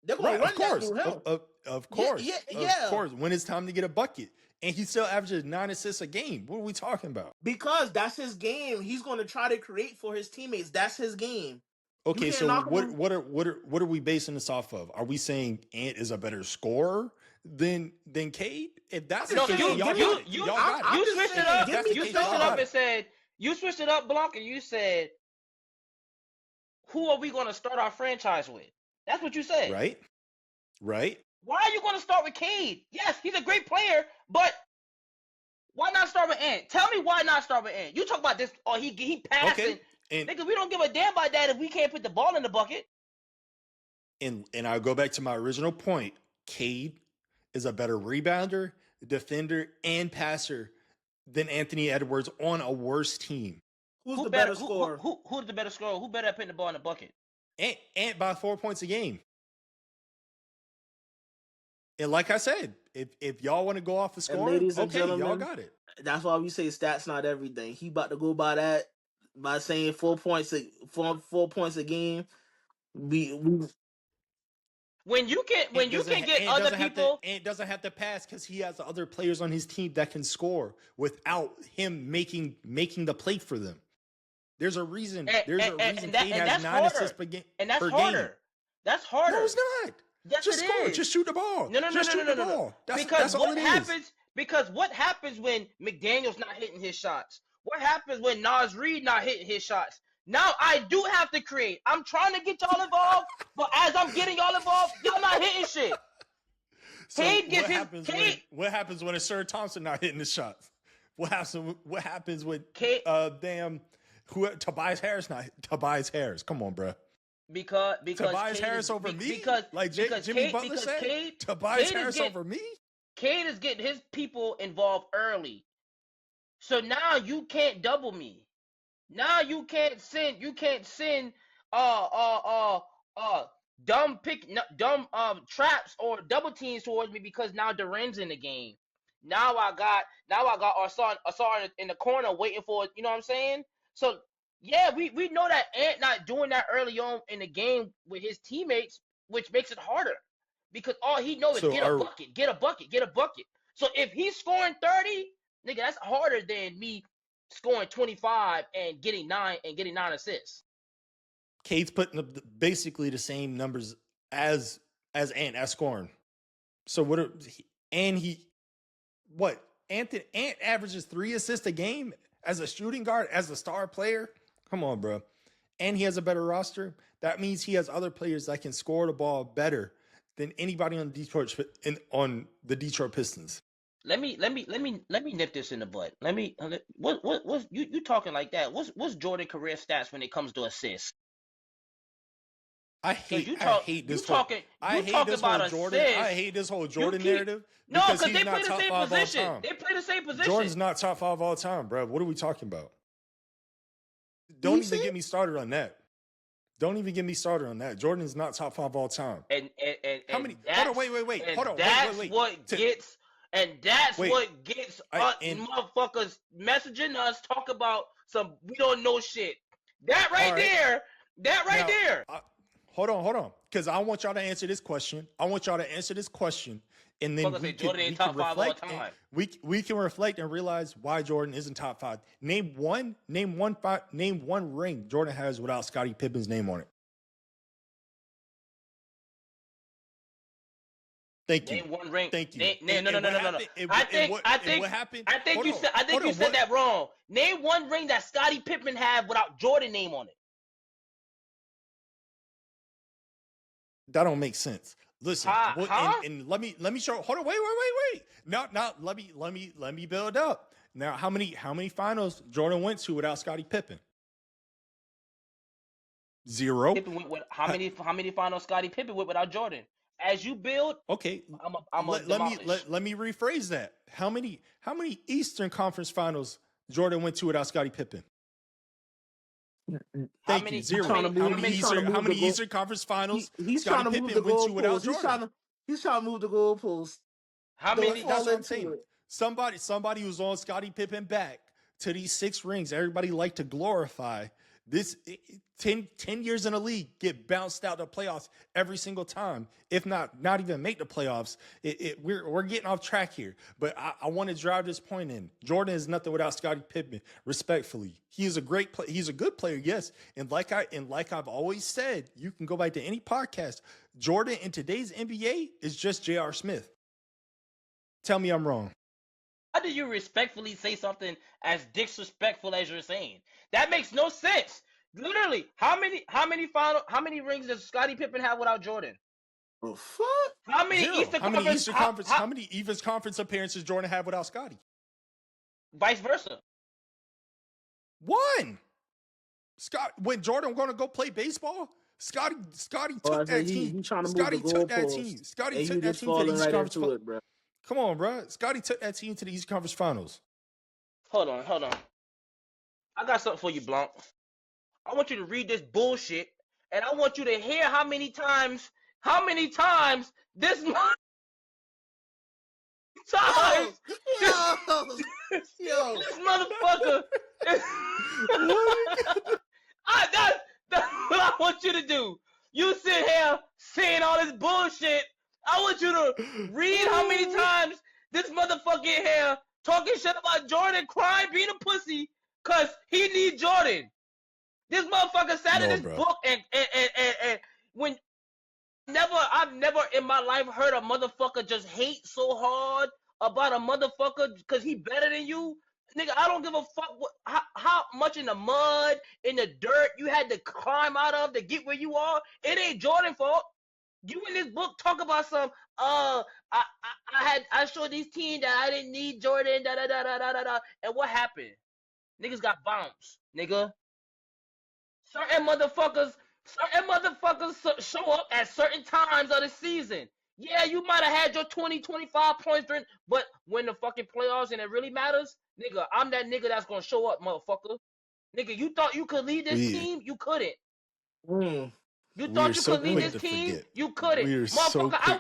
They're gonna run that through him. Of course. Of course. When it's time to get a bucket. And he still averages 9 assists a game. What are we talking about? Because that's his game. He's gonna try to create for his teammates. That's his game. Okay, so what are we basing this off of? Are we saying Ant is a better scorer than Cade? If that's the case, you switched it up. You switched it up and said you switched it up, Blanc, and you said, "Who are we going to start our franchise with?" That's what you said. Right. Why are you going to start with Cade? Yes, he's a great player, but why not start with Ant? Tell me why not start with Ant. You talk about this, or he passing. Okay. Nigga, we don't give a damn about that if we can't put the ball in the bucket. And I'll go back to my original point. Cade is a better rebounder, defender, and passer than Anthony Edwards on a worse team. Who's the better scorer? Who's the better scorer? Who better at putting the ball in the bucket? Ant by 4 points a game. And like I said, if y'all want to go off the score, okay, y'all got it. That's why we say stats not everything. He about to go by that. By saying 4 points a game, when you can get other people, Ant doesn't have to pass because he has other players on his team that can score without him making the play for them. There's a reason. Cade has 9 assists per game. And that's harder. Game. That's harder. No, it's not. Yes, just score. Just shoot the ball. No. That's all it is. Because what happens when McDaniel's not hitting his shots? What happens when Naz Reid not hitting his shots? Now I do have to create. I'm trying to get y'all involved, but as I'm getting y'all involved, y'all not hitting shit. So what happens when a Sir Thompson not hitting his shots? What happens when Tobias Harris? Come on, bro. Because Tobias Harris over me? Like Jimmy Butler said? Tobias Harris over me? Cade is getting his people involved early. So now you can't double me. Now you can't send dumb traps or double teams towards me because now Duren's in the game. Now I got Ausar in the corner waiting for, you know what I'm saying? So yeah, we know that Ant not doing that early on in the game with his teammates, which makes it harder. Because all he knows is get a bucket. So if he's scoring 30, nigga, that's harder than me scoring 25 and getting 9 assists. Cade's putting up basically the same numbers as Ant as scoring. So Antman averages 3 assists a game as a shooting guard, as a star player. Come on, bro. And he has a better roster. That means he has other players that can score the ball better than anybody on the Detroit Pistons. Let me nip this in the butt. What you talking like that? What's Jordan career stats when it comes to assists? I hate this whole Jordan narrative. No, because they play the same position. They play the same position. Jordan's not top 5 all time, bro. What are we talking about? Don't even get me started on that. Jordan's not top 5 all time. And how many? Hold on, wait. Hold on, that's wait. what gets us motherfuckers messaging us, talk about some we don't know shit. That right there. Hold on, because I want y'all to answer this question. And then we can reflect. We can reflect and realize why Jordan isn't top 5. Name one ring Jordan has without Scottie Pippen's name on it. Thank you. Name one ring. Thank you. No. I think you said that wrong. Name one ring that Scottie Pippen had without Jordan name on it. That don't make sense. Listen, and let me show. Hold on, wait. Not let me build up. Now, how many finals Jordan went to without Scottie Pippen? 0. Pippen went with, how many finals Scottie Pippen went without Jordan? As you build, okay. Let me rephrase that. How many Eastern Conference Finals Jordan went to without Scottie Pippen? Thank you. 0. How many Eastern Conference Finals Scottie Pippen went to without Jordan? He's trying to move the goalposts. How many? That's what I'm saying. Somebody who's on Scottie Pippen back to these 6 rings. Everybody like to glorify this. 10 years in the league, get bounced out the playoffs every single time. If not even make the playoffs. We're getting off track here. But I want to drive this point in. Jordan is nothing without Scottie Pippen. Respectfully, he is a great player. He's a good player, yes. And like I've always said, you can go back to any podcast. Jordan in today's NBA is just J.R. Smith. Tell me I'm wrong. How do you respectfully say something as disrespectful as you're saying? That makes no sense. Literally, how many rings does Scottie Pippen have without Jordan? Oh fuck! How many Eastern Conference? How many Eastern Conference appearances Jordan have without Scottie? Vice versa. 1. When Jordan going to go play baseball, Scottie took that team. Scottie took that team. Scottie took that team to the Eastern Conference. Come on, bro. Scottie took that team to the Eastern Conference Finals. Hold on. I got something for you, Blanc. I want you to read this bullshit, and I want you to hear how many times this this motherfucker. That's what I want you to do. You sit here saying all this bullshit. I want you to read how many times this motherfucker here talking shit about Jordan, crying, being a pussy, cause he need Jordan. This motherfucker sat in this book and when I've never in my life heard a motherfucker just hate so hard about a motherfucker because he better than you. Nigga, I don't give a fuck how much in the mud, in the dirt you had to climb out of to get where you are. It ain't Jordan's fault. You in this book talk about some I showed these teams that I didn't need Jordan, and what happened? Niggas got bounced, nigga. Certain motherfuckers show up at certain times of the season. Yeah, you might have had your 20, 25 points during, but when the fucking playoffs and it really matters, nigga, I'm that nigga that's gonna show up, motherfucker. Nigga, you thought you could lead this team? You couldn't. You thought you could lead this team? You couldn't. Motherfucker, I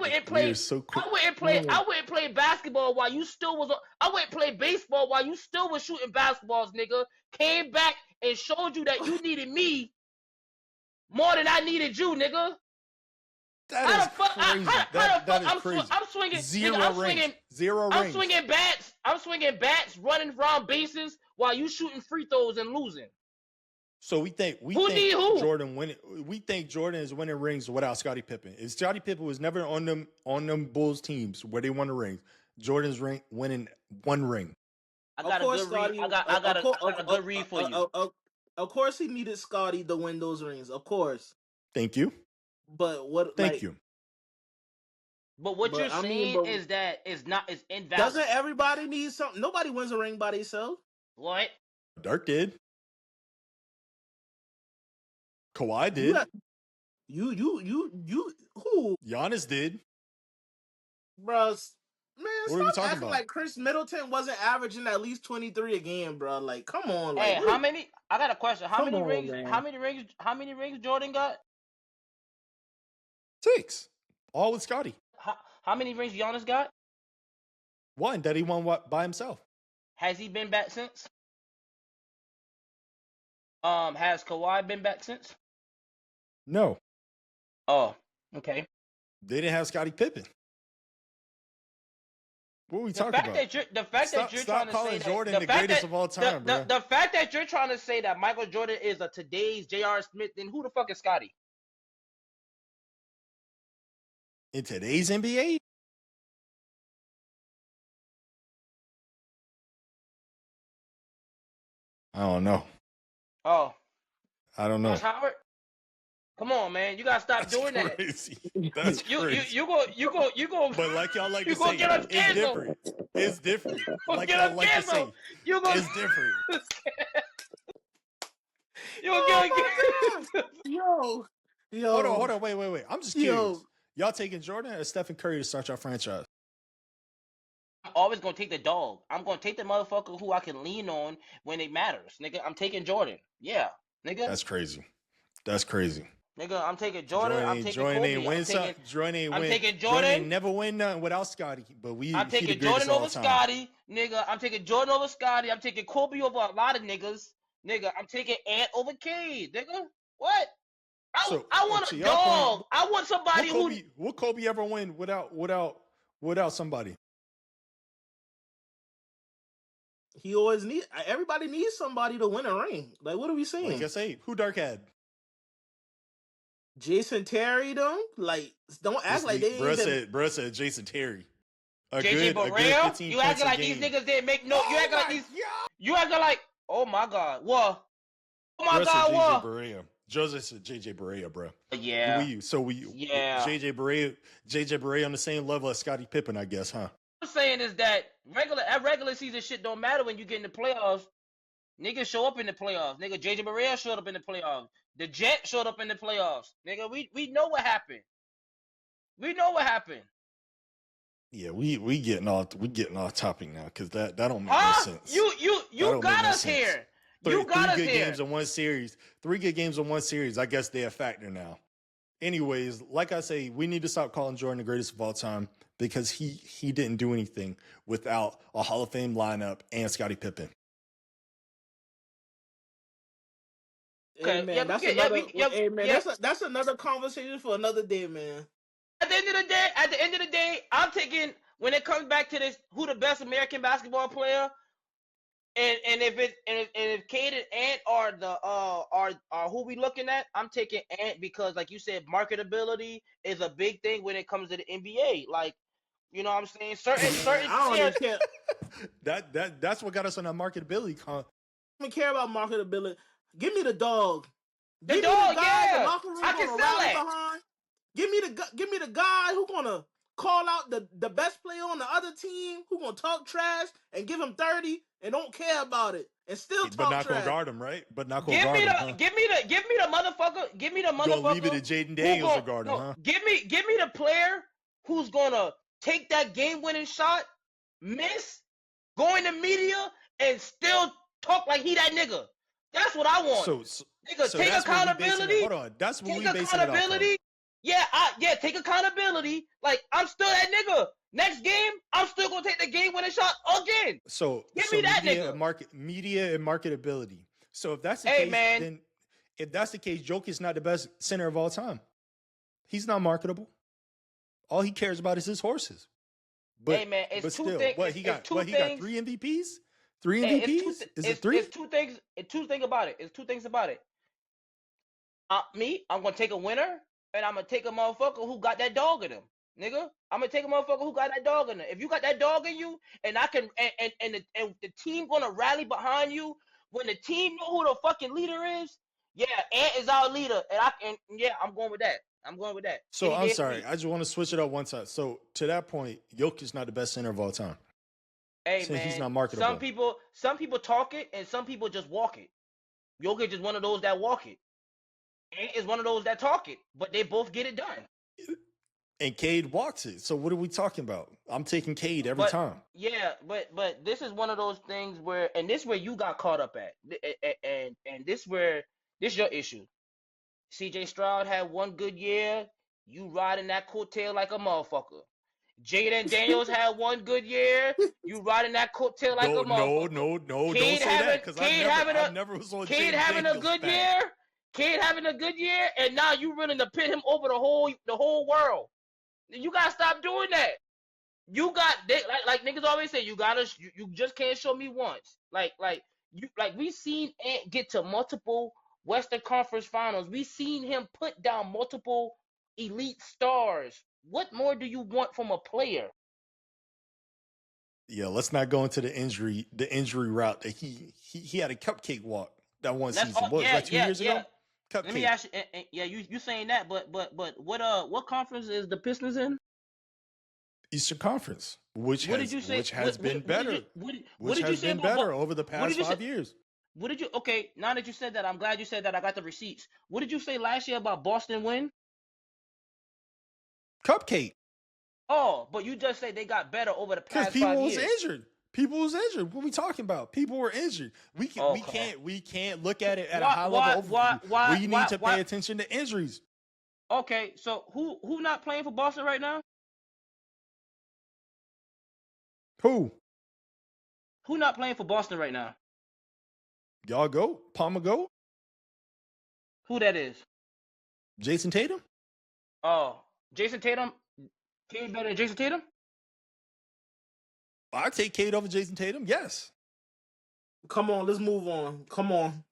wouldn't play basketball while you still was I wouldn't play baseball while you still was shooting basketballs, nigga. Came back and showed you that you needed me more than I needed you, nigga. That is crazy. That is crazy. I'm swinging. Zero nigga, rings. Zero rings. I'm swinging bats. I'm swinging bats, running around bases while you shooting free throws and losing. So we think Jordan winning. We think Jordan is winning rings without Scottie Pippen. If Scottie Pippen was never on them Bulls teams where they won the rings, Jordan's winning one ring. I got a good read for you. Of course, he needed Scottie to win those rings. Of course. Thank you. But what? Thank you. But what you're saying is that it's invalid. Doesn't everybody need something? Nobody wins a ring by themselves. What? Dirk did. Kawhi did. You who? Giannis did. Bro, man, what are we stop talking acting about? like Chris Middleton wasn't averaging at least 23 a game, bro. Like, come on. Hey, like, how many? I got a question. How many rings? Man. How many rings Jordan got? 6. All with Scottie. How many rings Giannis got? 1 that he won by himself. Has he been back since? Has Kawhi been back since? No. Oh, okay. They didn't have Scottie Pippen. What are we talking about? The fact that you're trying to say Jordan the greatest of all time, bro. The fact that you're trying to say that Michael Jordan is a today's J.R. Smith, then who the fuck is Scottie? In today's NBA? I don't know. Oh. I don't know. Howard? Come on, man. You gotta stop doing crazy. that. That's crazy. You go. But like y'all like you to say, get it's different. It's different. Like y'all like to say, it's different. You gonna get Yo. Hold on. Wait. I'm just curious. Y'all taking Jordan or Stephen Curry to start your franchise? I'm always gonna take the dog. I'm gonna take the motherfucker who I can lean on when it matters, nigga. I'm taking Jordan. Yeah, nigga. That's crazy. Nigga, I'm taking Jordan. I'm taking Jordan Kobe. ain't win something. Jordan ain't I'm win. taking Jordan ain't never win nothing without Scottie. But I'm taking Jordan over Scottie, nigga. I'm taking Jordan over Scottie. I'm taking Kobe over a lot of niggas, nigga. I'm taking Ant over Cade, nigga. What? I want a dog. I want somebody who. Will Kobe ever win without somebody? He always everybody needs somebody to win a ring. Like, what are we saying? Like I say, who Dirk had? Jason Terry, them? Like, don't act like they ain't. Bruh said Jason Terry. JJ Barea? You acting like these niggas didn't make no. You acting like these. You acting like. Oh my God. What? Oh my God. What? Joseph said JJ Barea, bro. Yeah. Yeah. JJ Barea on the same level as Scottie Pippen, I guess, huh? What I'm saying is that regular season shit don't matter when you get in the playoffs. Niggas show up in the playoffs. Nigga, JJ Barea showed up in the playoffs. The Gents showed up in the playoffs. Nigga, we know what happened. We know what happened. Yeah, we getting off topic now because that don't make no sense. You got us here. You got us here. 3 good games in one series. 3 good games in one series. I guess they're a factor now. Anyways, like I say, we need to stop calling Jordan the greatest of all time because he didn't do anything without a Hall of Fame lineup and Scottie Pippen. Okay, hey, man, that's another conversation for another day, man. At the end of the day, I'm taking, when it comes back to this, who the best American basketball player, and if Cade and Ant are who we looking at, I'm taking Ant because, like you said, marketability is a big thing when it comes to the NBA. Like, you know what I'm saying? Certain I don't even care. That's what got us on that marketability. I don't even care about marketability. Give me the dog. The dog, yeah. The locker room I can sell it. Behind. Give me the guy who gonna call out the best player on the other team, who gonna talk trash and give him 30 and don't care about it and still talk trash. But not gonna guard him, right? But not gonna guard him. Give me the motherfucker. Give me the motherfucker. Gonna leave it to Jaden Daniels to guard him, huh? Give me the player who's gonna take that game-winning shot, miss, go in the media, and still talk like he that nigga. That's what I want. Nigga, take accountability. Hold on, that's what we basing it off of. Yeah, take accountability. Like, I'm still that nigga. Next game, I'm still gonna take the game-winning shot again. So give me that nigga. Media and marketability. So if that's the case, then if that's the case, Jokic's not the best center of all time. He's not marketable. All he cares about is his horses. But, hey man, it's but two still, things. what he got? Two What he got? things. 3 MVPs? 3 Hey, MVPs? Is it 3? It's two things. It's two things about it. It's two things about it. I'm gonna take a winner, and I'm gonna take a motherfucker who got that dog in him, nigga. I'm gonna take a motherfucker who got that dog in him. If you got that dog in you, and I can, and the team gonna rally behind you when the team know who the fucking leader is. Yeah, Ant is our leader, and I'm going with that. I'm going with that. So I'm sorry, I just want to switch it up one time. So to that point, Jokic's not the best center of all time. Hey Since man, he's not marketable. Some people talk it, and some people just walk it. Jokic is one of those that walk it. Ant is one of those that talk it, but they both get it done. And Cade walks it. So what are we talking about? I'm taking Cade every time. Yeah, but this is one of those things where, and this is where you got caught up at, and this is your issue. CJ Stroud had one good year. You riding that coattail like a motherfucker. Jaden Daniels had one good year. You riding that coattail like a motherfucker. No, don't say that, because I never was on Cade Jaden having Daniels' a good back. year. Cade having a good year, and now you willing to pit him over the whole world. You gotta stop doing that. You got like niggas always say, you just can't show me once. Like we seen Ant get to multiple Western Conference Finals. We seen him put down multiple elite stars. What more do you want from a player? Yeah, let's not go into the injury route that he had a cupcake walk that one season. What was that, 2 years ago? Cupcake. Let me ask you. You saying that, but what conference is the Pistons in? Eastern Conference, which has been better. Which has been better over the past 5 years. What did you? Okay, now that you said that, I'm glad you said that. I got the receipts. What did you say last year about Boston win? Cupcake. Oh, but you just say they got better over the past 5 years. Because people was injured. What are we talking about? People were injured. We can't look at it at a high level overview. We need to pay attention to injuries. Okay, so who not playing for Boston right now? Who not playing for Boston right now? Y'all go? Palmer go? Who that is? Jason Tatum? Oh, Jason Tatum? Cade better than Jason Tatum? I take Cade over Jason Tatum, yes. Come on, let's move on. Come on.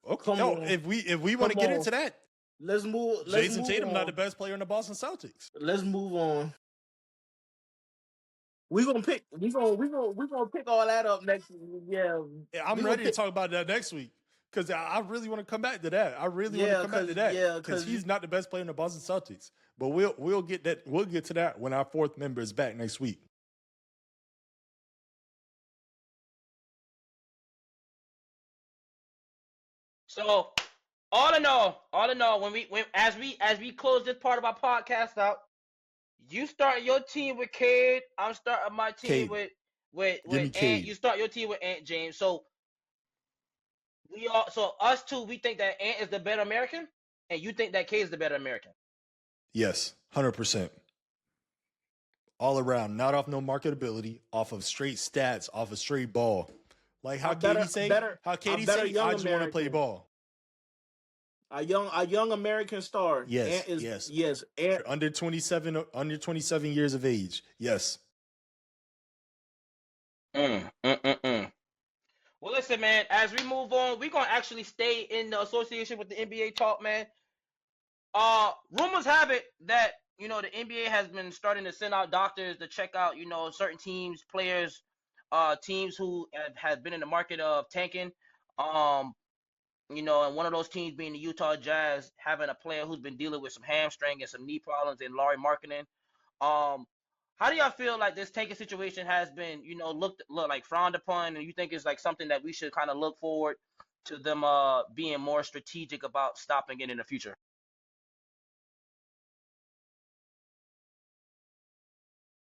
Okay. If we want to get into that. Let's move. Jason Tatum not the best player in the Boston Celtics. Let's move on. We're gonna pick all that up next week. Yeah. I'm ready to talk about that next week. Because I really want to come back to that. Because he's not the best player in the Boston Celtics. But we'll get that. We'll get to that when our fourth member is back next week. So, all in all, as we close this part of our podcast out, you start your team with Cade. I'm starting my team with Ant. You start your team with Ant James. So us two, we think that Ant is the better American, and you think that Cade is the better American. Yes, 100%. All around, not off no marketability, off of straight stats, off of straight ball. Like how Katie say, I just want to play ball. A young American star. Yes, yes. Ant, under 27 years of age. Yes. Well, listen, man. As we move on, we're gonna actually stay in the association with the NBA talk, man. Rumors have it that the NBA has been starting to send out doctors to check out certain teams, players, teams who have been in the market of tanking. And one of those teams being the Utah Jazz, having a player who's been dealing with some hamstring and some knee problems in Lauri Markkanen. How do y'all feel like this tanking situation has been, looked like frowned upon, and you think it's like something that we should kind of look forward to them being more strategic about stopping it in the future?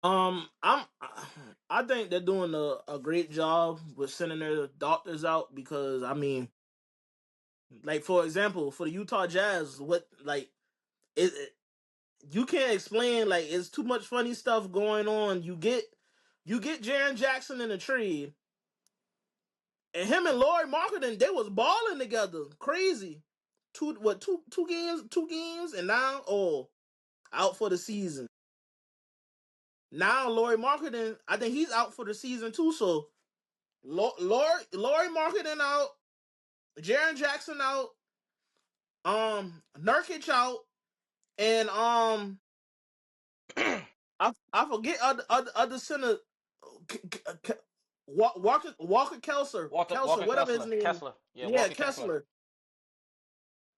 I think they're doing a great job with sending their doctors out because like for example, for the Utah Jazz, you can't explain, like it's too much funny stuff going on. You get Jaren Jackson in a trade, and him and Lauri Markkanen, they was balling together, crazy. Two games, and now out for the season. Now Laurie Marketing, I think he's out for the season too. So Laurie Marketing out, Jaren Jackson out, Nurkic out, and I forget other center, Walker Kessler, whatever his name. Kessler. Yeah, Yeah, Walker Kessler.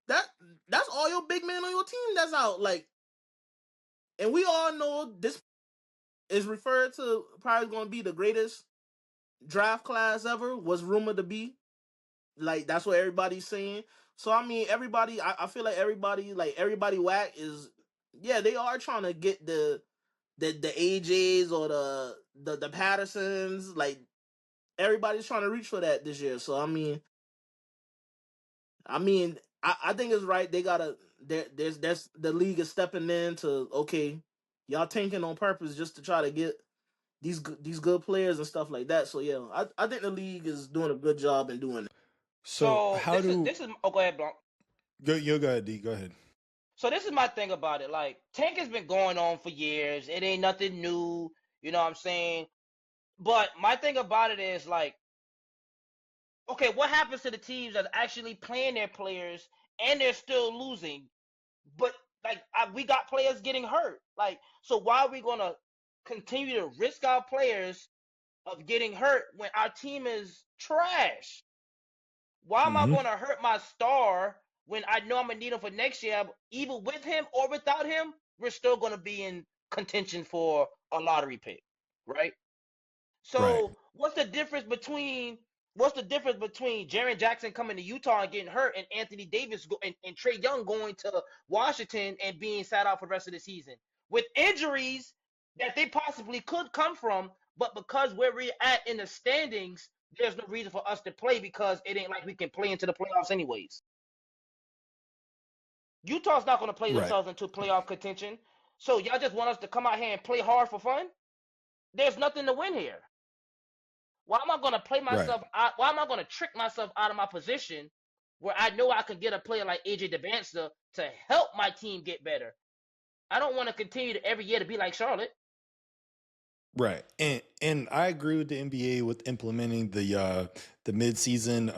Kessler. That's all your big men on your team that's out. Like, and we all know this is referred to probably going to be the greatest draft class ever. Was rumored to be. Like, that's what everybody's saying. So I mean, everybody. I feel like everybody whack is. Yeah, they are trying to get the AJs or the Pattersons. Like, everybody's trying to reach for that this year. So I think it's right. They gotta there's the league is stepping in to, okay, y'all tanking on purpose just to try to get these good players and stuff like that. So yeah, I think the league is doing a good job in doing it. So this is oh, go ahead, Blanc. Go ahead, D. Go ahead. So this is my thing about it. Like, tank has been going on for years. It ain't nothing new. You know what I'm saying? But my thing about it is, like, okay, what happens to the teams that's actually playing their players and they're still losing? But like, we got players getting hurt. Like, so why are we gonna continue to risk our players of getting hurt when our team is trash? Why am I going to hurt my star when I know I'm gonna need him for next year? Either with him or without him, we're still gonna be in contention for a lottery pick, right? So Right. what's the difference between Jaren Jackson coming to Utah and getting hurt, and Anthony Davis and Trae Young going to Washington and being sat out for the rest of the season with injuries that they possibly could come from, but because where we're at in the standings, there's no reason for us to play because it ain't like we can play into the playoffs anyways. Utah's not going to play themselves into playoff contention, so y'all just want us to come out here and play hard for fun? There's nothing to win here. Why am I going to play myself out? Why am I going to trick myself out of my position where I know I can get a player like AJ DeBanster to help my team get better? I don't want to continue to every year to be like Charlotte. Right. And I agree with the NBA with implementing the midseason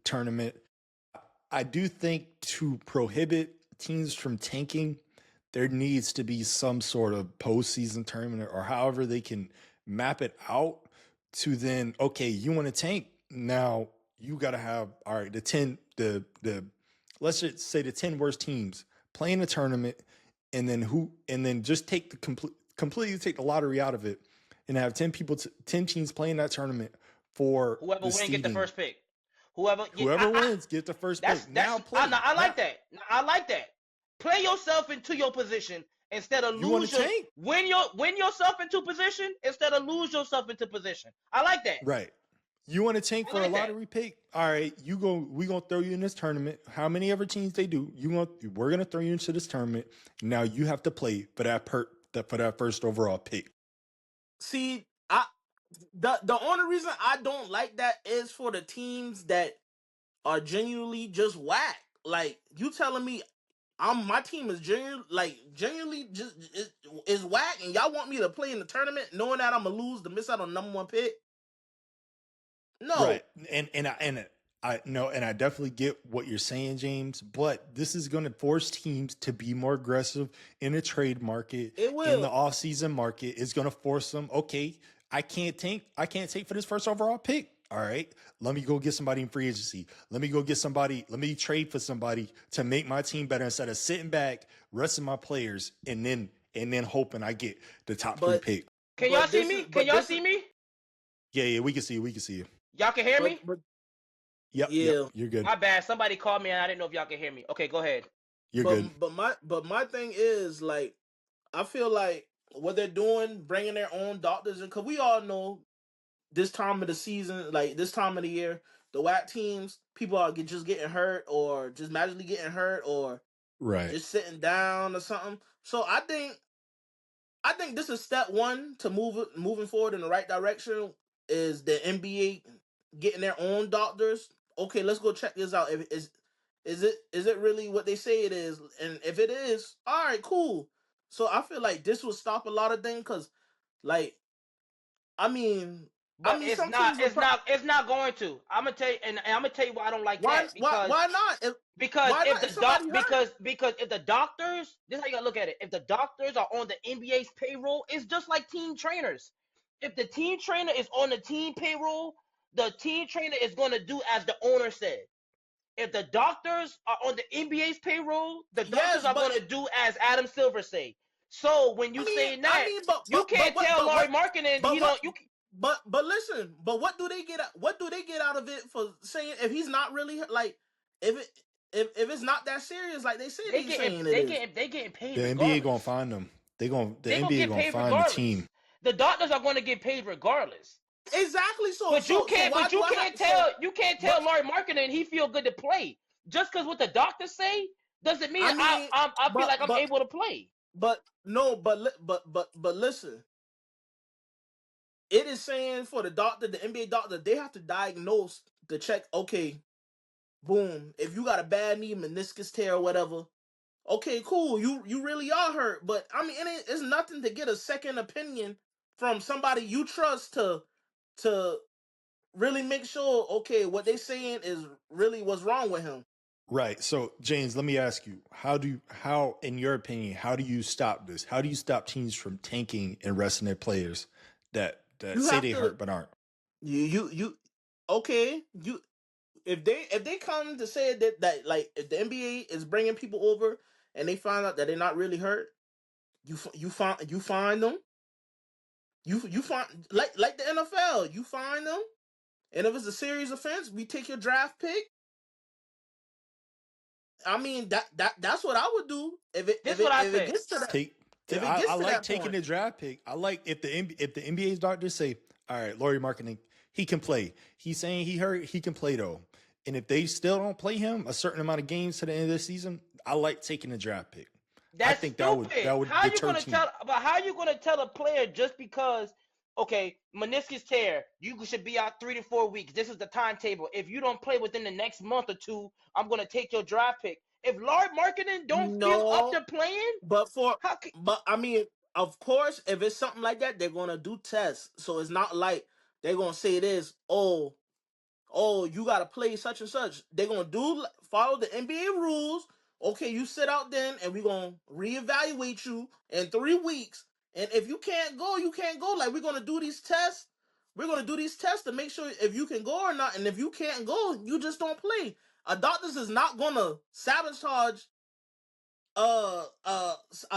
tournament. I do think to prohibit teams from tanking, there needs to be some sort of postseason tournament or however they can map it out to then, okay, you want to tank, now you got to have, all right, the let's just say the 10 worst teams playing a tournament, and then just take the completely take the lottery out of it and have 10 teams playing that tournament for whoever wins get the first pick. Whoever wins get the first pick. Now play. I like that. I like that. Play yourself into your position instead of win yourself into position instead of lose yourself into position. I like that. Right. You want to tank for a lottery pick? All right, we gonna throw you in this tournament. How many ever teams they do? We're gonna throw you into this tournament. Now you have to play for that first overall pick. See, the only reason I don't like that is for the teams that are genuinely just whack. Like, you telling me my team is genuinely just is whack, and y'all want me to play in the tournament knowing that I'm gonna lose to miss out on number one pick? No. Right. And I know, and I definitely get what you're saying, James, but this is going to force teams to be more aggressive in the trade market. It will. In the off-season market. It's going to force them, okay, I can't tank for this first overall pick. All right, let me go get somebody in free agency. Let me trade for somebody to make my team better instead of sitting back, resting my players, and then hoping I get the top 3 pick. Can y'all see me? Can y'all see me? Yeah, we can see you. Y'all can hear me? Yep, you're good. My bad. Somebody called me and I didn't know if y'all can hear me. Okay, go ahead. You're good. But my thing is, like, I feel like what they're doing, bringing their own doctors in, because we all know this time of the season, like this time of the year, the whack teams, people are just getting hurt or just magically getting hurt or just sitting down or something. So I think this is step one to moving forward in the right direction, is the NBA getting their own doctors. Okay, let's go check this out. Is it really what they say it is? And if it is, all right, cool. So I feel like this will stop a lot of things because, like, I mean, But some teams will. it's not going to. I'm gonna tell you, and I'm gonna tell you why I don't like that Why not? Why not? If somebody hurt? because if the doctors, this is how you gotta look at it. If the doctors are on the NBA's payroll, it's just like team trainers. If the team trainer is on the team payroll, the team trainer is gonna do as the owner said. If the doctors are on the NBA's payroll, the doctors are gonna do as Adam Silver say. So when you say that, you can't tell Laurie Markkinen he don't. But listen, but what do they get? What do they get out of it for saying if he's not really like if it's not that serious like they say they getting paid. The NBA gonna find them. The NBA gonna find the team. The doctors are going to get paid regardless. Exactly. So, but you can't tell Laurie Markkinen he feel good to play just because what the doctors say doesn't mean I feel like I'm able to play. But no, but listen. It is saying for the doctor, the NBA doctor, they have to diagnose to check. Okay, boom. If you got a bad knee, meniscus tear or whatever, okay, cool. You really are hurt. But I mean, it's nothing to get a second opinion from somebody you trust to really make sure. Okay, what they saying is really what's wrong with him. Right. So, James, let me ask you: how, in your opinion, how do you stop this? How do you stop teams from tanking and resting their players that say they hurt but aren't? Okay. If they come to say that like if the NBA is bringing people over and they find out that they're not really hurt, you find them. You find like the NFL, you find them, and if it's a serious offense, we take your draft pick. I mean that's what I would do if it gets to that. I like taking the draft pick. I like if the NBA's doctors say, all right, Laurie Markkinen, he can play. He's saying he hurt, he can play though. And if they still don't play him a certain amount of games to the end of the season, I like taking the draft pick. I think stupid. that would how deter team. How you gonna tell a player just because meniscus tear, you should be out 3 to 4 weeks. This is the timetable. If you don't play within the next month or two, I'm gonna take your draft pick. If Laurie Markkinen don't feel up to playing, but I mean, of course, if it's something like that, they're gonna do tests. So it's not like they're gonna say this. Oh, you gotta play such and such. They're gonna follow the NBA rules. Okay, you sit out then, and we're gonna reevaluate you in 3 weeks. And if you can't go, you can't go. Like, we're gonna do these tests. We're gonna do these tests to make sure if you can go or not. And if you can't go, you just don't play. A doctor is not gonna sabotage a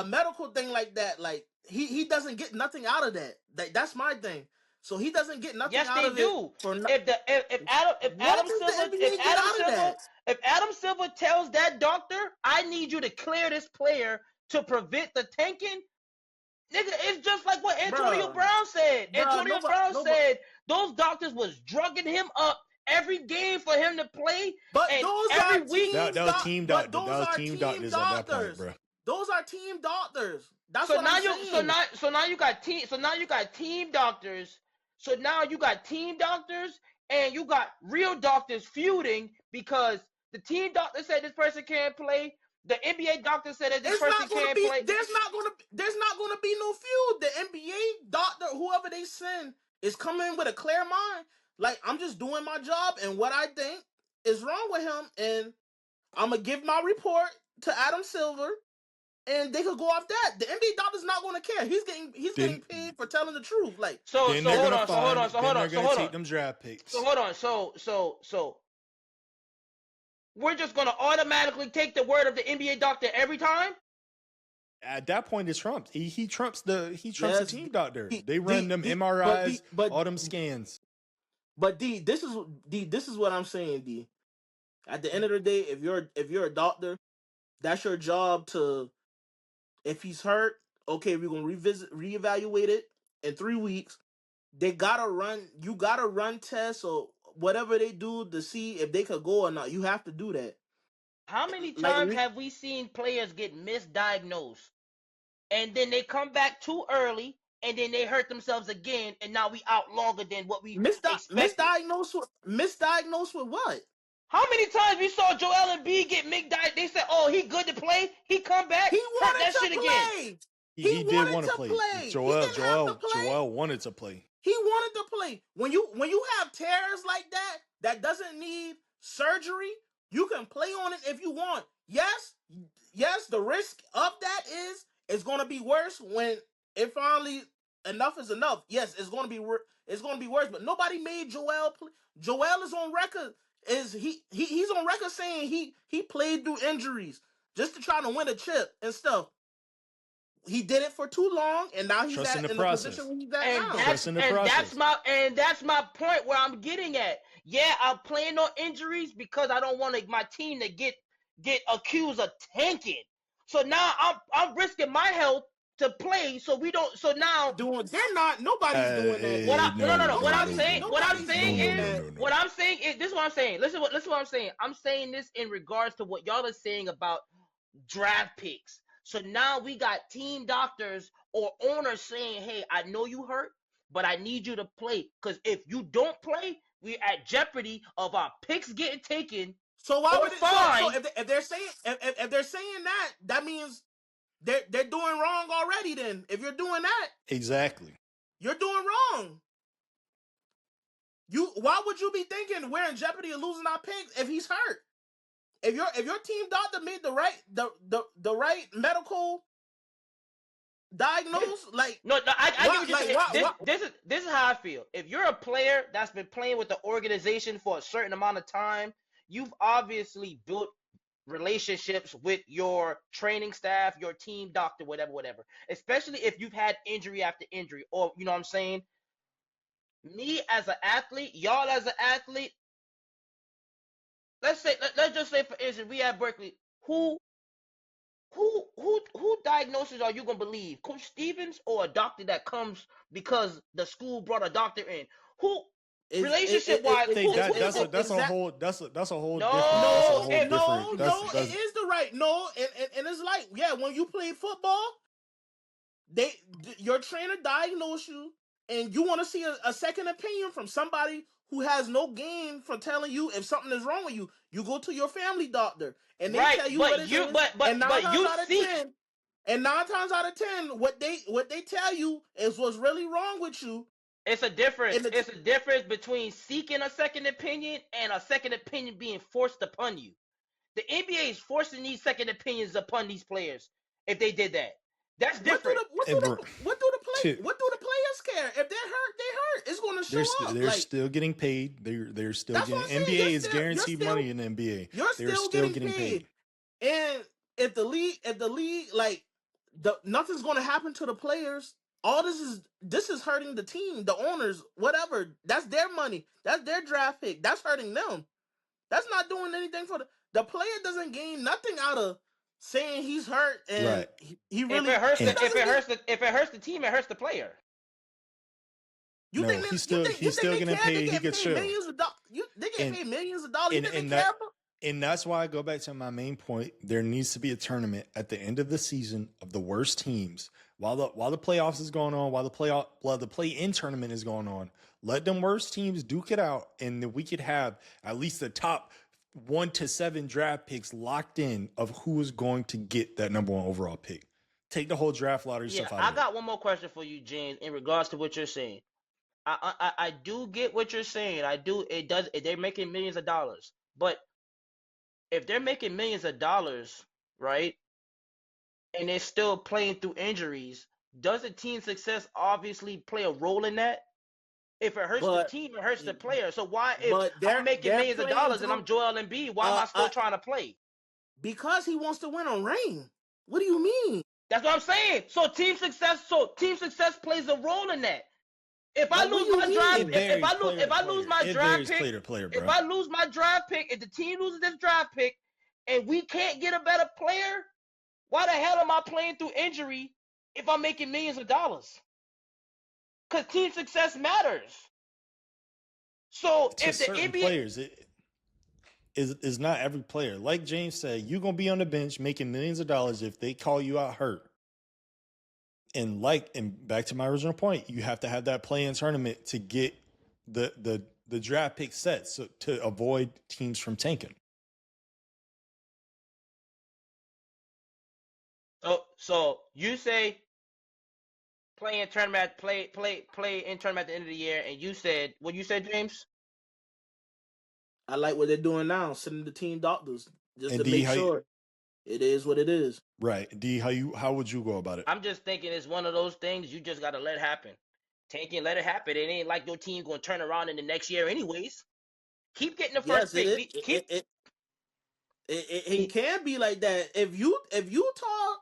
medical thing like that. Like, he doesn't get nothing out of that. That's my thing. So he doesn't get nothing out of it. Yes, they do. If Adam Silver tells that doctor, I need you to clear this player to prevent the tanking, nigga, it's just like what Antonio Brown said. Antonio Brown said those doctors was drugging him up every game for him to play. But those every week that was team doctors. That was team doctors at that point, bro. Those are team doctors. That's what I'm saying. So now you got team doctors. So now you got team doctors and you got real doctors feuding because the team doctor said this person can't play. The NBA doctor said that this person can't play. There's not gonna be no feud. The NBA doctor, whoever they send, is coming with a clear mind. Like, I'm just doing my job and what I think is wrong with him, and I'm gonna give my report to Adam Silver, and they could go off that. The NBA doctor's not gonna care. He's getting paid for telling the truth. Like, so hold on. Take them draft picks. So hold on. So we're just gonna automatically take the word of the NBA doctor every time? At that point, it's Trump. He trumps the team doctor. They run them MRIs, all them scans. But this is what I'm saying, D. At the end of the day, if you're a doctor, that's your job to. If he's hurt, okay, we're gonna reevaluate it in 3 weeks. You gotta run tests or whatever they do to see if they could go or not. You have to do that. How many times have we seen players get misdiagnosed and then they come back too early and then they hurt themselves again and now we out longer than what we expected? Misdiagnosed with what? How many times we saw Joel Embiid get misdiagnosed? They said, "Oh, he good to play." He come back, he hurt that shit play. again. He did wanted want to to play. play. He didn't have to play. Joel wanted to play. He wanted to play. When you have tears like that doesn't need surgery, you can play on it if you want. Yes, the risk of that is it's going to be worse when it finally enough is enough. Yes, it's going to be worse, but nobody made Joel play. Joel is on record he's on record saying he played through injuries just to try to win a chip and stuff. He did it for too long, and now he's Trust in the in process. the position where he's at And now. Trust in the process. that's my point where I'm getting at. Yeah, I'm playing on injuries because I don't want my team to get accused of tanking. So now I'm risking my health to play. So we don't. So now They're not. Nobody's doing that. What I'm saying is this is what I'm saying. Listen what I'm saying. I'm saying this in regards to what y'all are saying about draft picks. So now we got team doctors or owners saying, hey, I know you hurt, but I need you to play. Because if you don't play, we're at jeopardy of our picks getting taken. So why would it? So if they're saying that means they're doing wrong already. Then if you're doing that, exactly, you're doing wrong. Why would you be thinking we're in jeopardy of losing our picks if he's hurt? If your team doctor made the right medical diagnose, like I get what you're saying. This is how I feel. If you're a player that's been playing with the organization for a certain amount of time, you've obviously built relationships with your training staff, your team doctor, whatever. Especially if you've had injury after injury, or you know what I'm saying. Me as an athlete, y'all as an athlete. Let's just say, for instance, we at Berkeley. Who diagnosis are you gonna believe? Coach Stevens or a doctor that comes because the school brought a doctor in? Who relationship wise? That's a whole different. It is the right and it's like when you play football, your trainer diagnosed you, and you want to see a second opinion from somebody who has no game from telling you if something is wrong with you. You go to your family doctor, and they tell you what it is. And 9 times out of 10, what they tell you is what's really wrong with you. It's a difference. It's a difference between seeking a second opinion and a second opinion being forced upon you. The NBA is forcing these second opinions upon these players. If they did that, that's different. What do the players care? If they're hurt, they hurt. It's going to show up. They're still getting paid. They're still getting. NBA is guaranteed money in the NBA. They're still getting paid. And if the league, nothing's going to happen to the players. All this is hurting the team, the owners, whatever. That's their money. That's their draft pick. That's hurting them. That's not doing anything for the player. Doesn't gain nothing out of saying he's hurt, and he really. If it hurts the team, it hurts the player. He's still getting paid. He gets millions of dollars. They get paid millions of dollars. And that's why I go back to my main point. There needs to be a tournament at the end of the season of the worst teams while the playoffs is going on, while the play-in tournament is going on. Let them worst teams duke it out, and then we could have at least the top 1 to 7 draft picks locked in of who is going to get that number 1 overall pick. Take the whole draft lottery stuff out. I got one more question for you, James, in regards to what you're saying. I do get what you're saying. I do. They're making millions of dollars, but if they're making millions of dollars, right, and they're still playing through injuries, doesn't team success obviously play a role in that? If it hurts the team, it hurts the player. So why, if I'm making millions of dollars and I'm Joel Embiid, why am I still trying to play? Because he wants to win a ring. What do you mean? That's what I'm saying. So team success plays a role in that. If I lose my draft, if I lose my draft pick, if I lose my draft pick, if the team loses this draft pick, and we can't get a better player, why the hell am I playing through injury if I'm making millions of dollars? Because team success matters. So to if the certain NBA players, it is not every player. Like James said, you're gonna be on the bench making millions of dollars if they call you out hurt. And back to my original point, you have to have that play-in tournament to get the draft pick set, so to avoid teams from tanking. So you say play in tournament at the end of the year, and you said what you said, James? I like what they're doing now, sending the team doctors just And to make sure it is what it is. Right. D, how would you go about it? I'm just thinking it's one of those things you just gotta let happen. Tanking, let it happen. It ain't like your team gonna turn around in the next year anyways. Keep getting the first Yes, it pick. is. It can be like that. If Utah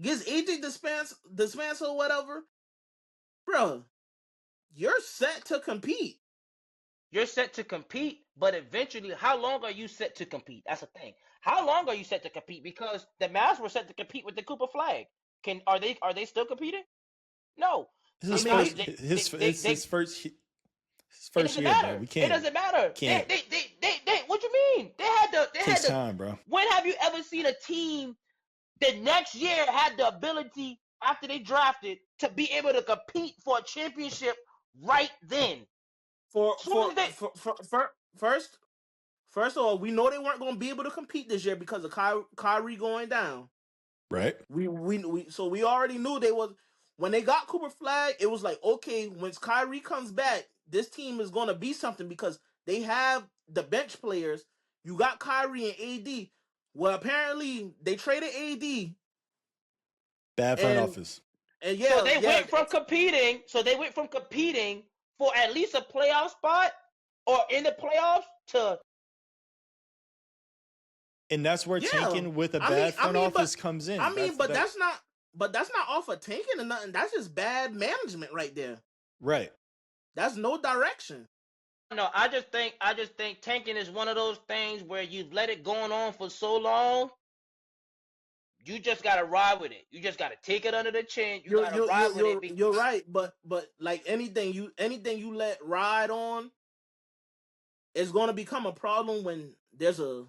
gets AJ dispense or whatever, bro, you're set to compete. You're set to compete, but eventually, how long are you set to compete? That's the thing. How long are you set to compete? Because the Mavs were set to compete with the Cooper flag. Are they still competing? No. His first year, bro. We can't. It doesn't matter. Can't. They what you mean? They had the time, bro. When have you ever seen a team the next year had the ability after they drafted to be able to compete for a championship right then? First of all, we know they weren't going to be able to compete this year because of Kyrie going down. Right. So we already knew they was when they got Cooper Flag. It was like, okay, when Kyrie comes back, this team is going to be something because they have the bench players. You got Kyrie and AD. Well, apparently they traded AD. Bad front office. And yeah, so they went from competing. So they went from competing for at least a playoff spot or in the playoffs to. And that's where tanking with a bad front office comes in. That's not off of tanking or nothing. That's just bad management right there. Right. That's no direction. No, I just think tanking is one of those things where you've let it going on for so long. You just gotta ride with it. You just gotta take it under the chin. You gotta ride with it. You're right, but like anything you let ride on, it's gonna become a problem when there's a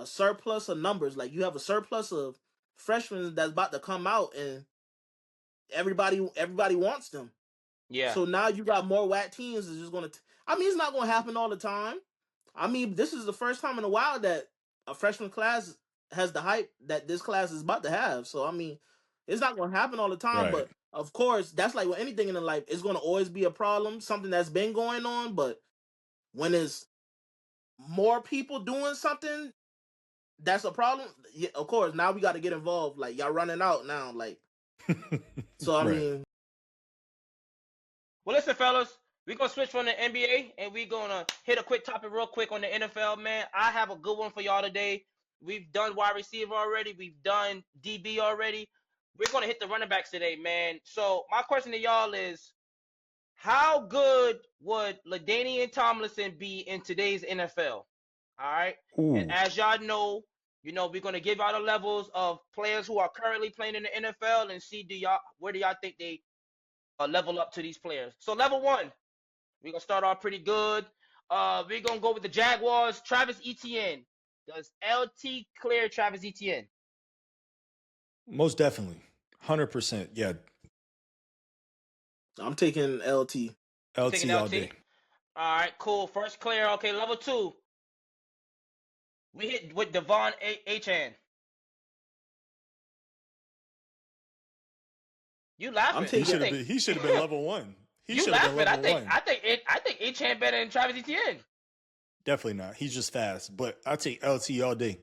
surplus of numbers. Like you have a surplus of freshmen that's about to come out, and everybody wants them. Yeah. So now you got more whack teams. Is just gonna. I mean, it's not gonna happen all the time. I mean, this is the first time in a while that a freshman class has the hype that this class is about to have. So I mean, it's not gonna happen all the time. Right. But of course, that's like with anything in life. It's gonna always be a problem. Something that's been going on, but when it's more people doing something, that's a problem. Yeah, of course, now we got to get involved. Like y'all running out now. Like, so I mean. Well, listen, fellas, we're going to switch from the NBA, and we're going to hit a quick topic real quick on the NFL, man. I have a good one for y'all today. We've done wide receiver already. We've done DB already. We're going to hit the running backs today, man. So my question to y'all is, how good would LaDainian Tomlinson be in today's NFL? All right? Ooh. And as y'all know, we're going to give y'all the levels of players who are currently playing in the NFL and see where do y'all think they level up to these players. So level 1, we're going to start off pretty good. We're going to go with the Jaguars, Travis Etienne. Does LT clear Travis Etienne? Most definitely. 100%. Yeah. I'm taking LT. LT all day. All right, cool. First clear. Okay, level 2. We hit with Devon Achane. You laughing? He should have been level 1. You laughing? I think Achane better than Travis Etienne. Definitely not. He's just fast, but I'll take LT all day.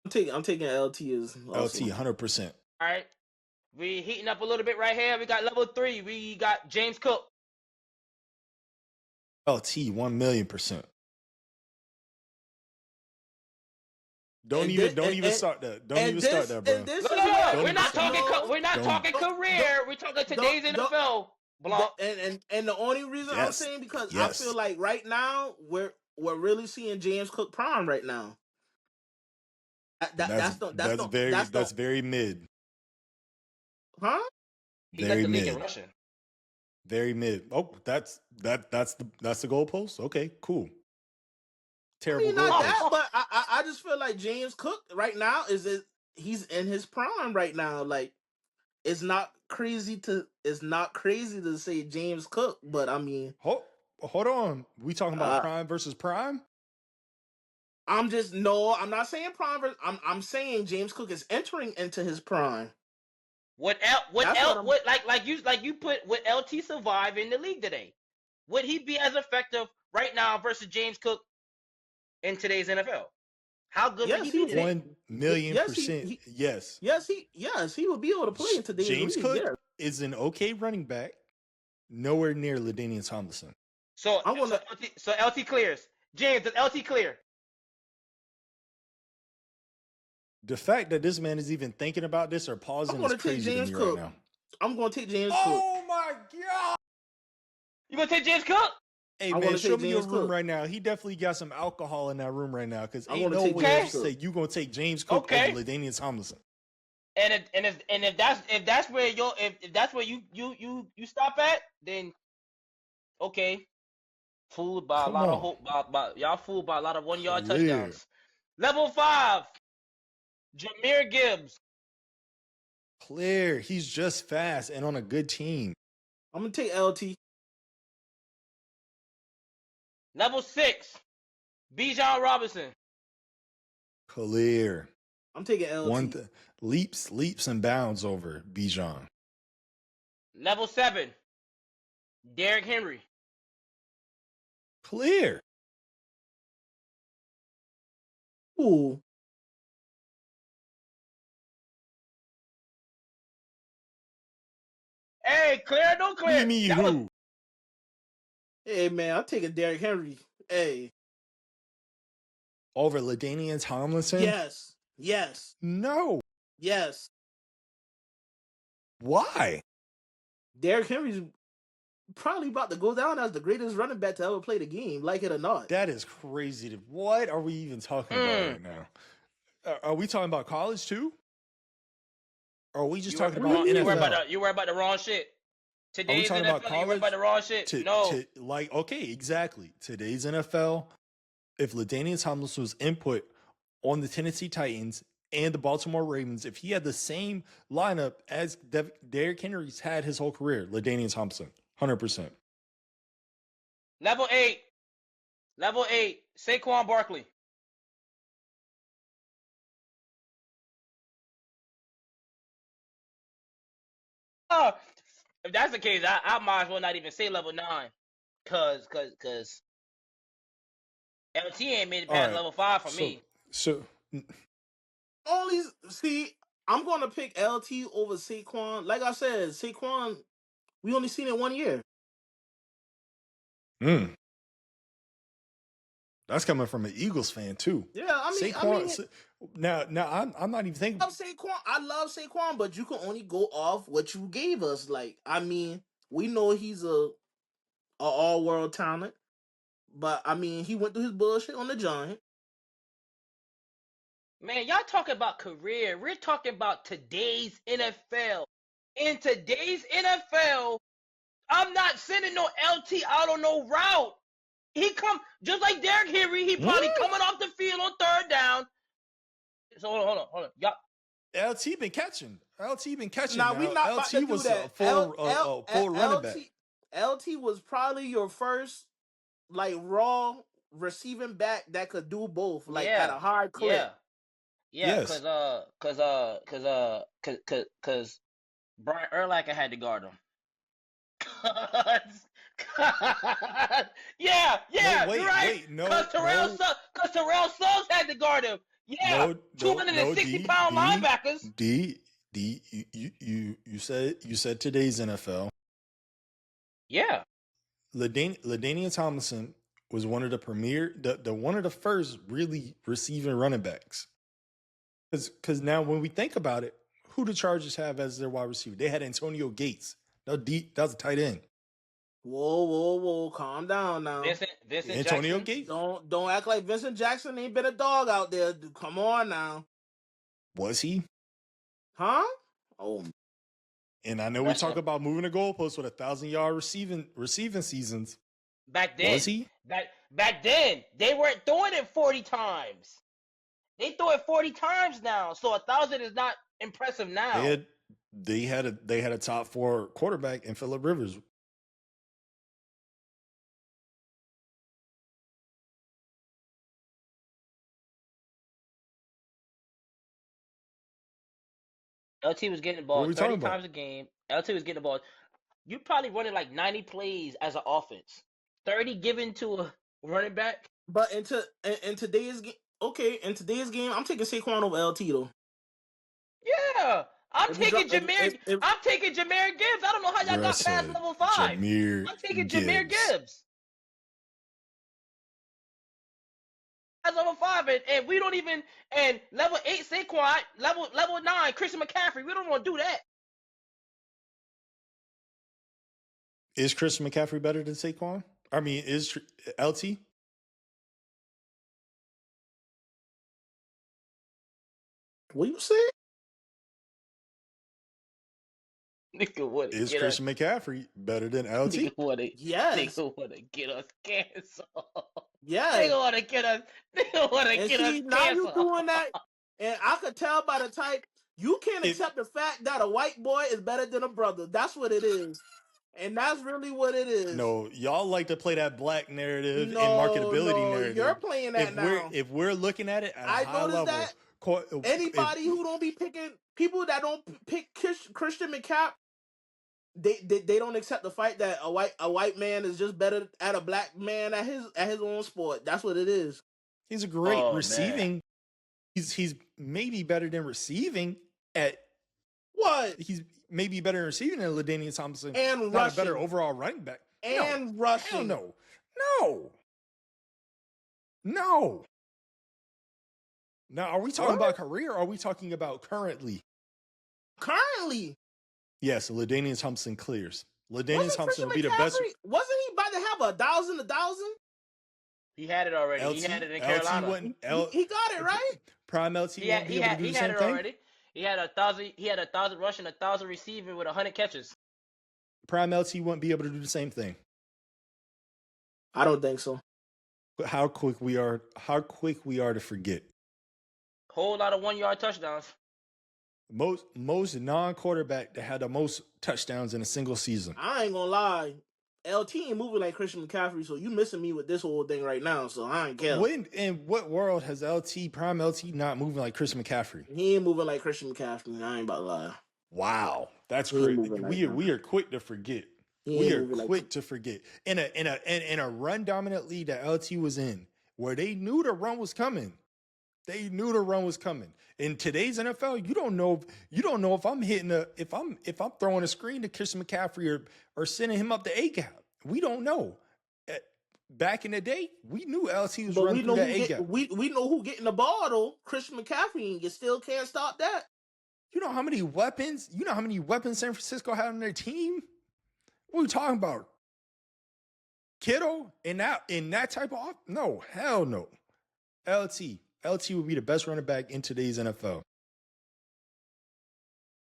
I'm taking LT as awesome. LT 100%. All right, we heating up a little bit right here. We got level 3. We got James Cook. LT 1,000,000%. Don't even start that. Don't even start that, bro. No. We're not talking career. We're talking today's NFL. And the only reason I'm saying because I feel like right now we're really seeing James Cook prime right now. That's very mid. Huh? Very mid. Very mid. Oh, that's the goalpost. Okay, cool. Terrible. Not that, but I just feel like James Cook right now he's in his prime right now. Like it's not crazy to say James Cook, but I mean, hold on. We talking about prime versus prime? I'm not saying prime. I'm saying James Cook is entering into his prime. That's what I'm. Like you put would LT survive in the league today? Would he be as effective right now versus James Cook in today's NFL? How good would he Yes, he be would. today? 1,000,000% yes. Yes, he would be able to play in today's James league. Cook Yeah. is an okay running back, nowhere near LaDainian Tomlinson. So I'm gonna. so LT clears. James, does LT clear? The fact that this man is even thinking about this or I'm pausing is gonna take crazy to James me Cook. right now. I'm gonna take James Cook. Oh my God. You gonna take James Cook? Hey I'm man, gonna show take me your James room Cook. right now. He definitely got some alcohol in that room right now because I'm ain't gonna no take way James you Cook. say you gonna take James Cook Okay. over LaDainian Tomlinson. And if that's where if that's where you stop at, then okay. Fooled by Come a lot of on. hope by y'all fooled by a lot of 1 yard Clear. touchdowns. Level 5, Jahmyr Gibbs. Clear. He's just fast and on a good team. I'm gonna take LT. Level 6, Bijan Robinson. Clear. I'm taking LT. Leaps and bounds over Bijan. Level 7, Derrick Henry. Clear. Ooh. Hey, clear, no clear. Give me That who? was Hey man, I'm taking Derrick Henry. Hey. Over LaDainian Tomlinson? Yes. Yes. No. Yes. Why? Derrick Henry's probably about to go down as the greatest running back to ever play the game, like it or not. That is crazy. What are we even talking about right now? Are we talking about college too? Or are we just talking about NFL? You worry about the wrong shit. Are we Today's talking NFL, about you worry college? about the wrong shit. No. Okay, exactly. Today's NFL, if LaDainian Tomlinson was input on the Tennessee Titans and the Baltimore Ravens, if he had the same lineup as Derrick Henry's had his whole career, LaDainian Thompson, 100%. Level 8, Saquon Barkley. If that's the case, I might as well not even say level 9, cause LT ain't made it past level 5 for me. So only see, I'm gonna pick LT over Saquon. Like I said, Saquon, we only seen it 1 year. That's coming from an Eagles fan too. Yeah, I mean, Saquon. Now I'm not even thinking. I love Saquon, but you can only go off what you gave us. Like, I mean, we know he's a all world talent, but I mean, he went through his bullshit on the Giant. Man, y'all talking about career. We're talking about today's NFL. In today's NFL, I'm not sending no LT out on no route. He come just like Derrick Henry. He probably coming off the field on 3rd down. So hold on. Y'all. LT been catching. Now we not about to do was that. a full running back. LT was probably your first like raw receiving back that could do both, like at a hard clip. Yeah, cause Brian Urlacher had to guard him. Yeah, you're right. Cause Terrell Suggs had to guard him. Yeah, 260-pound linebackers. You said today's NFL. Yeah. LaDainian Tomlinson was one of the premier, the one of the first really receiving running backs. Because now when we think about it, who the Chargers have as their wide receiver? They had Antonio Gates. That was a tight end. Whoa, calm down now. Vincent Antonio Jackson. Gates. Don't act like Vincent Jackson ain't been a dog out there. Come on now. Was he? Huh? Oh. And I know we talk about moving the goalposts with 1,000-yard receiving seasons. Back then. Was he? Back then, they weren't throwing it 40 times. They throw it 40 times now. So 1,000 is not impressive now. They had a top 4 quarterback in Phillip Rivers. LT was getting the ball 30 times a game. LT was getting the ball. You probably running like 90 plays as an offense. 30 given to a running back. But in today's game, I'm taking Saquon over LT though. Yeah, I'm taking Jameer Gibbs. I don't know how y'all got past level 5. I'm taking Jameer Gibbs. That's level 5, and we don't even, and level 8 Saquon, level 9 Christian McCaffrey. We don't want to do that. Is Christian McCaffrey better than Saquon? I mean, is LT? What you say? Nigga, is Christian McCaffrey better than LT? Yes. Nigga wanna get us canceled. Yes. Nigga wanna get us canceled. Now you doing that, and I could tell by the type, you can't accept the fact that a white boy is better than a brother. That's what it is. And that's really what it is. No, y'all like to play that black narrative and marketability narrative. You're playing that now. If we're looking at it at a high level, that anybody who don't be picking, people that don't pick Christian McCaffrey, they don't accept the fact that a white man is just better at a black man at his own sport. That's what it is. He's a great receiving. Man. He's maybe better than receiving at what? He's maybe better than receiving than LaDainian Thompson. And not rushing. A better overall running back. And rushing. No. Now, are we talking about career or are we talking about currently? Currently. Yes, LaDainian Thompson clears. LaDainian Thompson will be the best. Wasn't he about to have 1,000? He had it already. He had it in Carolina. He got it, right? Prime LT he had it already. He had 1,000 rushing, 1,000 receiving with 100 catches. Prime LT wouldn't be able to do the same thing. I don't think so. But how quick we are to forget. Whole lot of 1-yard touchdowns. Most non-quarterback that had the most touchdowns in a single season. I ain't gonna lie. LT ain't moving like Christian McCaffrey, so you missing me with this whole thing right now, so I ain't care. In what world has Prime LT not moving like Christian McCaffrey? He ain't moving like Christian McCaffrey. I ain't about to lie. Wow. That's crazy. We are quick to forget. We are quick to forget. In a run dominant league that LT was in, where they knew the run was coming. In today's NFL, you don't know if I'm hitting if I'm throwing a screen to Christian McCaffrey or sending him up the A gap. We don't know. Back in the day, we knew LT was running through that A gap. We know who getting the ball though. Christian McCaffrey, and you still can't stop that. You know how many weapons San Francisco had on their team? What are we talking about? Kittle in that type of no, hell no. LT would be the best running back in today's NFL.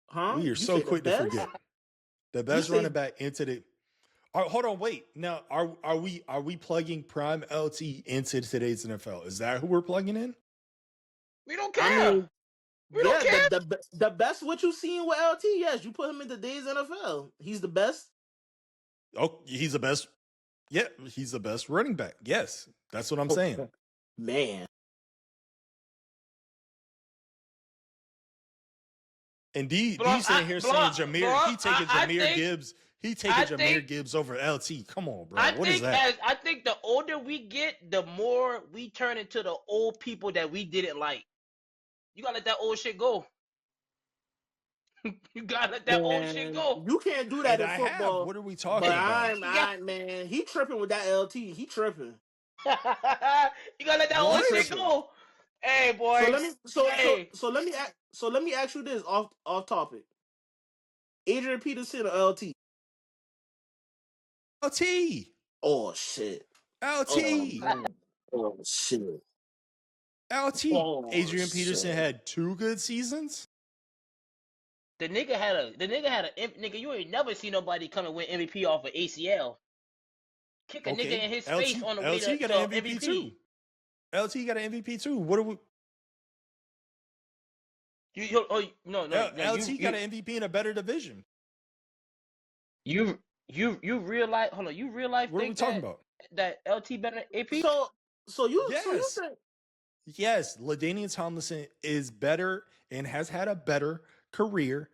Huh? We are so quick to forget. The best running back into the. Hold on, wait. Now, are we plugging Prime LT into today's NFL? Is that who we're plugging in? We don't care. We don't care. The best what you seen with LT, yes, you put him in today's NFL. He's the best. Oh, he's the best. Yeah, he's the best running back. Yes, that's what I'm saying. Man. Indeed, he's saying Jameer. He taking Jameer Gibbs. He taking Jameer Gibbs over LT. Come on, bro. What is that? I think the older we get, the more we turn into the old people that we didn't like. You gotta let that old shit go. You gotta let that old shit go. You can't do that in football. What are we talking about? Man, he tripping with that LT. He tripping. You gotta let that old shit go. Hey, boy. So let me ask you this off topic. Adrian Peterson or LT? LT. Oh shit. LT. Oh shit. LT. Adrian Peterson had 2 good seasons. The nigga had a nigga. You ain't never see nobody come and win MVP off of ACL. Kick a nigga in his face on the way to got an MVP too. LT got an MVP too. What are we? No. LT got an MVP in a better division. You real life? Hold on. You real life? What are we talking about? That LT better than AP? So you yes, LaDainian Tomlinson is better and has had a better career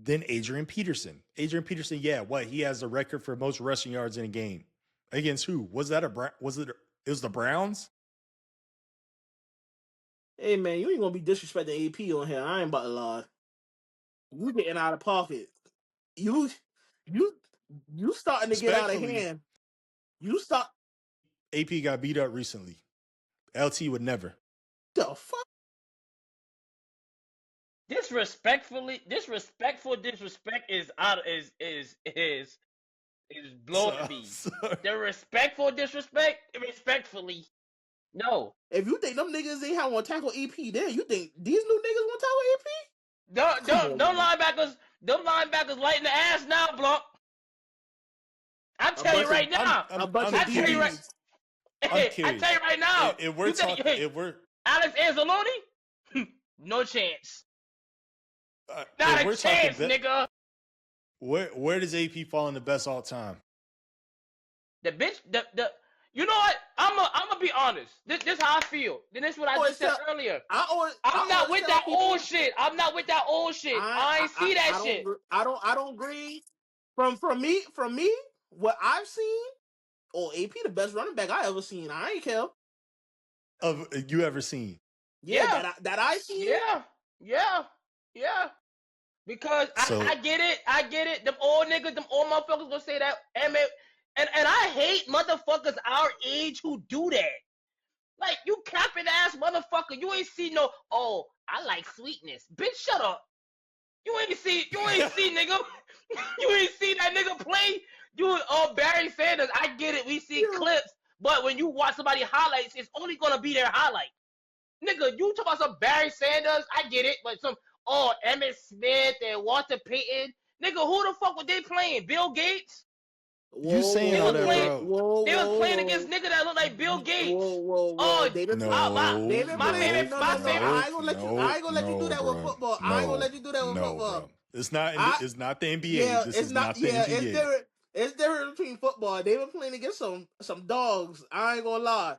than Adrian Peterson. Adrian Peterson, yeah, what? He has a record for most rushing yards in a game. Against who? Was that it was the Browns? Hey man, you ain't gonna be disrespecting AP on here. I ain't about to lie. You getting out of pocket. You you you starting to get out of Respectfully, hand. You start AP got beat up recently. LT would never. the fuck. Disrespectful disrespect is out is blowing me. The respectful disrespect, respectfully, no. If you think them niggas ain't how want to tackle EP, then you think these new niggas want to tackle AP? Them linebackers lighting the ass now, Blunt. I'm telling you right now. A bunch I of tell you right. DBs. I tell you right now. If we're talking, if we're Alex Anzalone, no chance. Not a chance, nigga. Where does AP fall in the best all time? The bitch, you know what? I'm gonna be honest. This how I feel. This is what I just said earlier. I'm not with that old shit. I'm not with that old shit. I ain't see that shit. I don't agree. From me, what I've seen, AP the best running back I ever seen. I ain't care. Of you ever seen? Yeah. That I seen. Yeah. Because so, I get it. Them old niggas, them old motherfuckers gonna say that. And I hate motherfuckers our age who do that. Like, you capping ass motherfucker. You ain't see no, oh, I like sweetness. Bitch, shut up. You ain't see nigga. You ain't see that nigga play. Barry Sanders. I get it. We see clips. But when you watch somebody highlights, it's only gonna be their highlight. Nigga, you talk about some Barry Sanders. I get it. But some, Emmitt Smith and Walter Payton. Nigga, who the fuck were they playing? Bill Gates? You saying all that, bro? They was playing against niggas that look like Bill Gates. Whoa. David, my favorite. I ain't gonna let you do that bro. with football. I ain't gonna let you do that with football. Bro. It's not the NBA. Yeah, this is not the NBA. It's different between football. They were playing against some dogs. I ain't gonna lie.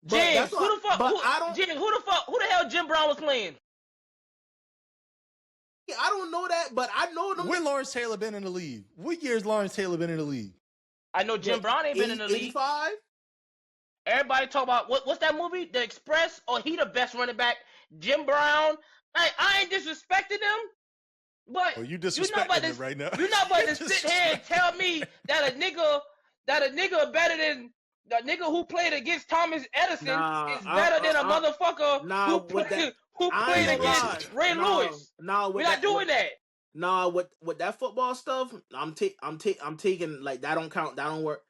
James, who the hell Jim Brown was playing? I don't know that, but I know them. When Lawrence Taylor been in the league? What year's Lawrence Taylor been in the league? I know Jim Brown ain't been in the league. 85? Everybody talk about what's that movie? The Express? Or he the best running back? Jim Brown? I ain't disrespecting him, but you disrespecting him right now. You're not about to sit here and tell me that a nigga better than the nigga who played against Thomas Edison is better than a motherfucker who played against Ray Lewis. We're not doing that. Nah, with that football stuff, I'm taking, like, that don't count. That don't work.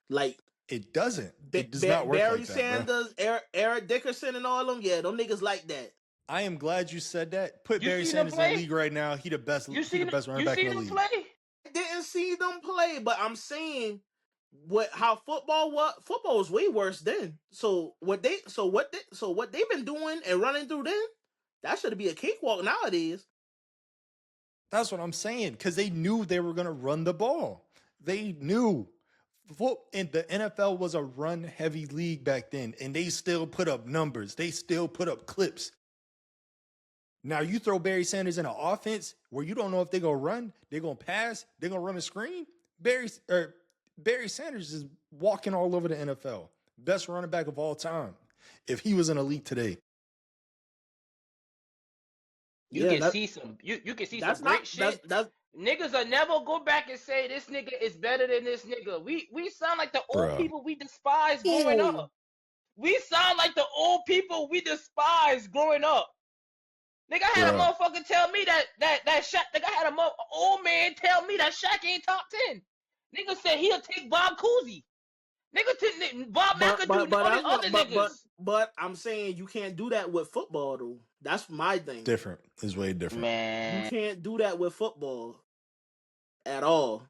Like, it doesn't. It does not work Barry like that, Sanders, Eric Dickerson, and all of them. Yeah, them niggas like that. I am glad you said that. Put Barry Sanders in the league right now. He the best running back in the league. I didn't see them play, but I'm saying how football was way worse then. So what they've been doing and running through then, that should be a cakewalk nowadays. That's what I'm saying, because they knew they were going to run the ball. They knew. And the NFL was a run-heavy league back then, and they still put up numbers. They still put up clips. Now, you throw Barry Sanders in an offense where you don't know if they're going to run, they're going to pass, they're going to run a screen. Barry Sanders is walking all over the NFL. Best running back of all time. If he was in a league today. You can see some great shit. Niggas will never go back and say this nigga is better than this nigga. We sound like the old people we despise growing up. We sound like the old people we despise growing up. Nigga, I had a motherfucker tell me that Shaq. Nigga, I had a old man tell me that Shaq ain't top 10. Nigga said he'll take Bob Cousy. Nigga, Bob McAdoo, all these other niggas. But I'm saying you can't do that with football, though. That's my thing. Different. It's way different. Man. You can't do that with football at all.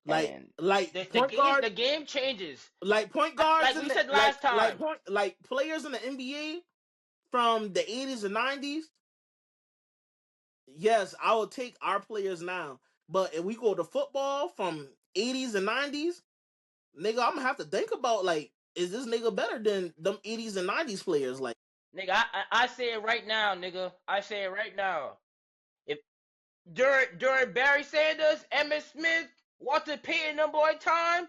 The game changes. Like point guards, like we said last time. Like players in the NBA from the 80s and 90s. Yes, I will take our players now. But if we go to football from 80s and 90s, nigga, I'm gonna have to think about, like, is this nigga better than them 80s and 90s players? Like, Nigga, I say it right now, nigga. I say it right now. If during Barry Sanders, Emmitt Smith, Walter Payton, them boy time,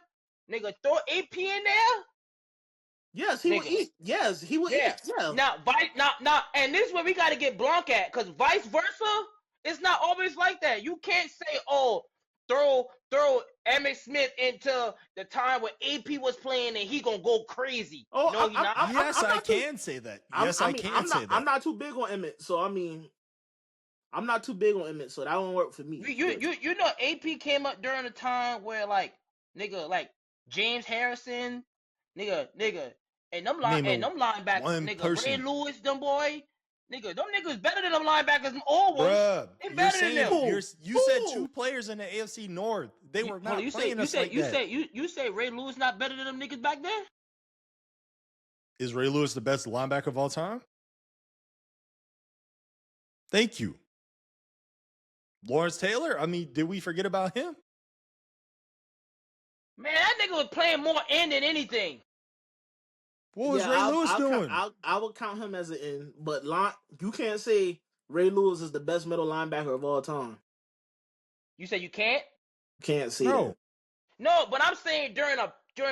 nigga, throw AP in there. Yes, he would Nigga. eat. Yes, he would Yeah. eat. Yeah. Now, and this is where we gotta get Blanc at, cause vice versa, it's not always like that. You can't say, oh, throw Emmitt Smith into the time where AP was playing and he gonna go crazy. Oh, No, he not. Yes, I'm I not too, can say that. Yes, I can say that. I'm not too big on Emmett, so I mean, I'm not too big on Emmett, so that won't work for me. You know AP came up during a time where like James Harrison, nigga, and them Name linebackers, one nigga, Ray person. Lewis, them boy, nigga, them niggas better than them linebackers, them old ones. Bruh, They you're better than them. saying you said two players in the AFC North. They were not playing us like that. You say Ray Lewis not better than them niggas back then? Is Ray Lewis the best linebacker of all time? Thank you. Lawrence Taylor? I mean, did we forget about him? Man, that nigga was playing more end than anything. What was Ray Lewis doing? I would count him as an end, but you can't say Ray Lewis is the best middle linebacker of all time. You say you can't? Can't say that. No, but I'm saying during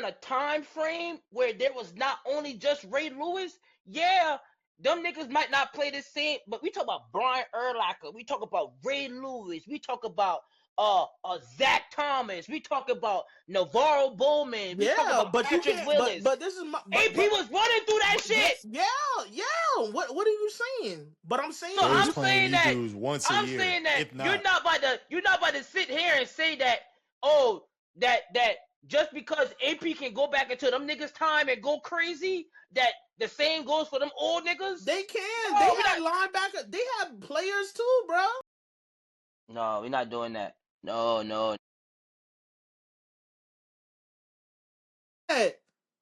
a time frame where there was not only just Ray Lewis, yeah, them niggas might not play the same, but we talk about Brian Urlacher, we talk about Ray Lewis, we talk about Zach Thomas, we talk about Navarro Bowman, we talk about Patrick Willis. But this is my AP was running through that shit. Yeah. What are you saying? But I'm saying, so I'm saying that once a year, saying that if not. you're not about to sit here and say that that just because AP can go back into them niggas' time and go crazy, that the same goes for them old niggas. They can. No, they had linebackers. They have players too, bro. No, we're not doing that. No. Hey,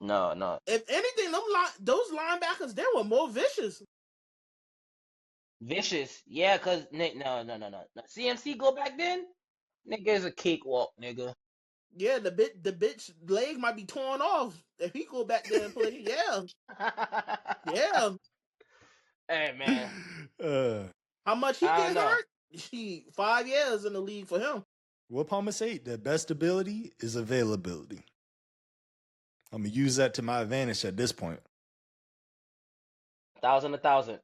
no. If anything, those linebackers, they were more vicious. Vicious, yeah, cause no. CMC go back then, nigga is a cakewalk, nigga. Yeah, the bitch leg might be torn off if he go back there and play. Yeah. Hey man. How much he get hurt? 5 years in the league for him. What Palmer say? The best ability is availability. I'm gonna use that to my advantage at this point. 1,000.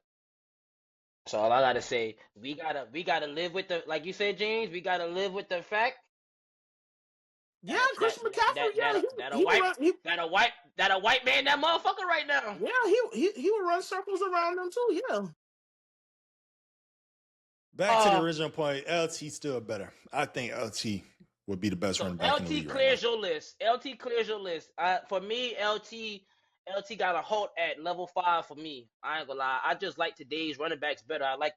So all I gotta say, we gotta live with the, like you said, James. We gotta live with the fact. Yeah, Christian McCaffrey. That a white man, that motherfucker right now. Yeah, he would run circles around them too. Yeah. Back to the original point, LT still better. I think LT would be the best running back in the league. LT clears your list. LT clears your list. For me, LT got a halt at level 5 for me. I ain't gonna lie. I just like today's running backs better. I like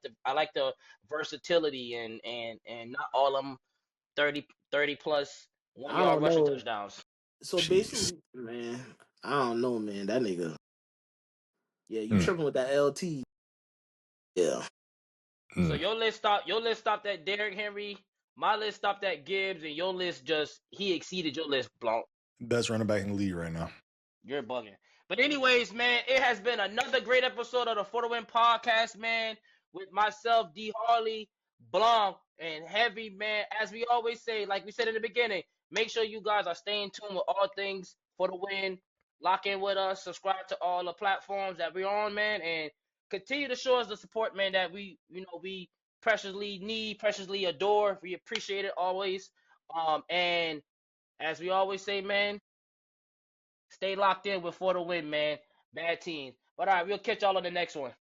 the versatility and not all of them 30 plus 1 yard rushing touchdowns. So basically, man, I don't know, man. That nigga. Yeah, you tripping with that LT. Yeah. So your list stopped at Derrick Henry. My list stopped at Gibbs, and your list he exceeded your list, Blanc. Best running back in the league right now. You're bugging. But anyways, man, it has been another great episode of the For the Win podcast, man, with myself, D. Harley, Blanc, and Heavy, man. As we always say, like we said in the beginning, make sure you guys are staying tuned with all things For the Win. Lock in with us. Subscribe to all the platforms that we're on, man, and continue to show us the support, man, that we preciously need, preciously adore. We appreciate it always. And as we always say, man, stay locked in with For the Win, man. Bad teams. But all right, we'll catch y'all on the next one.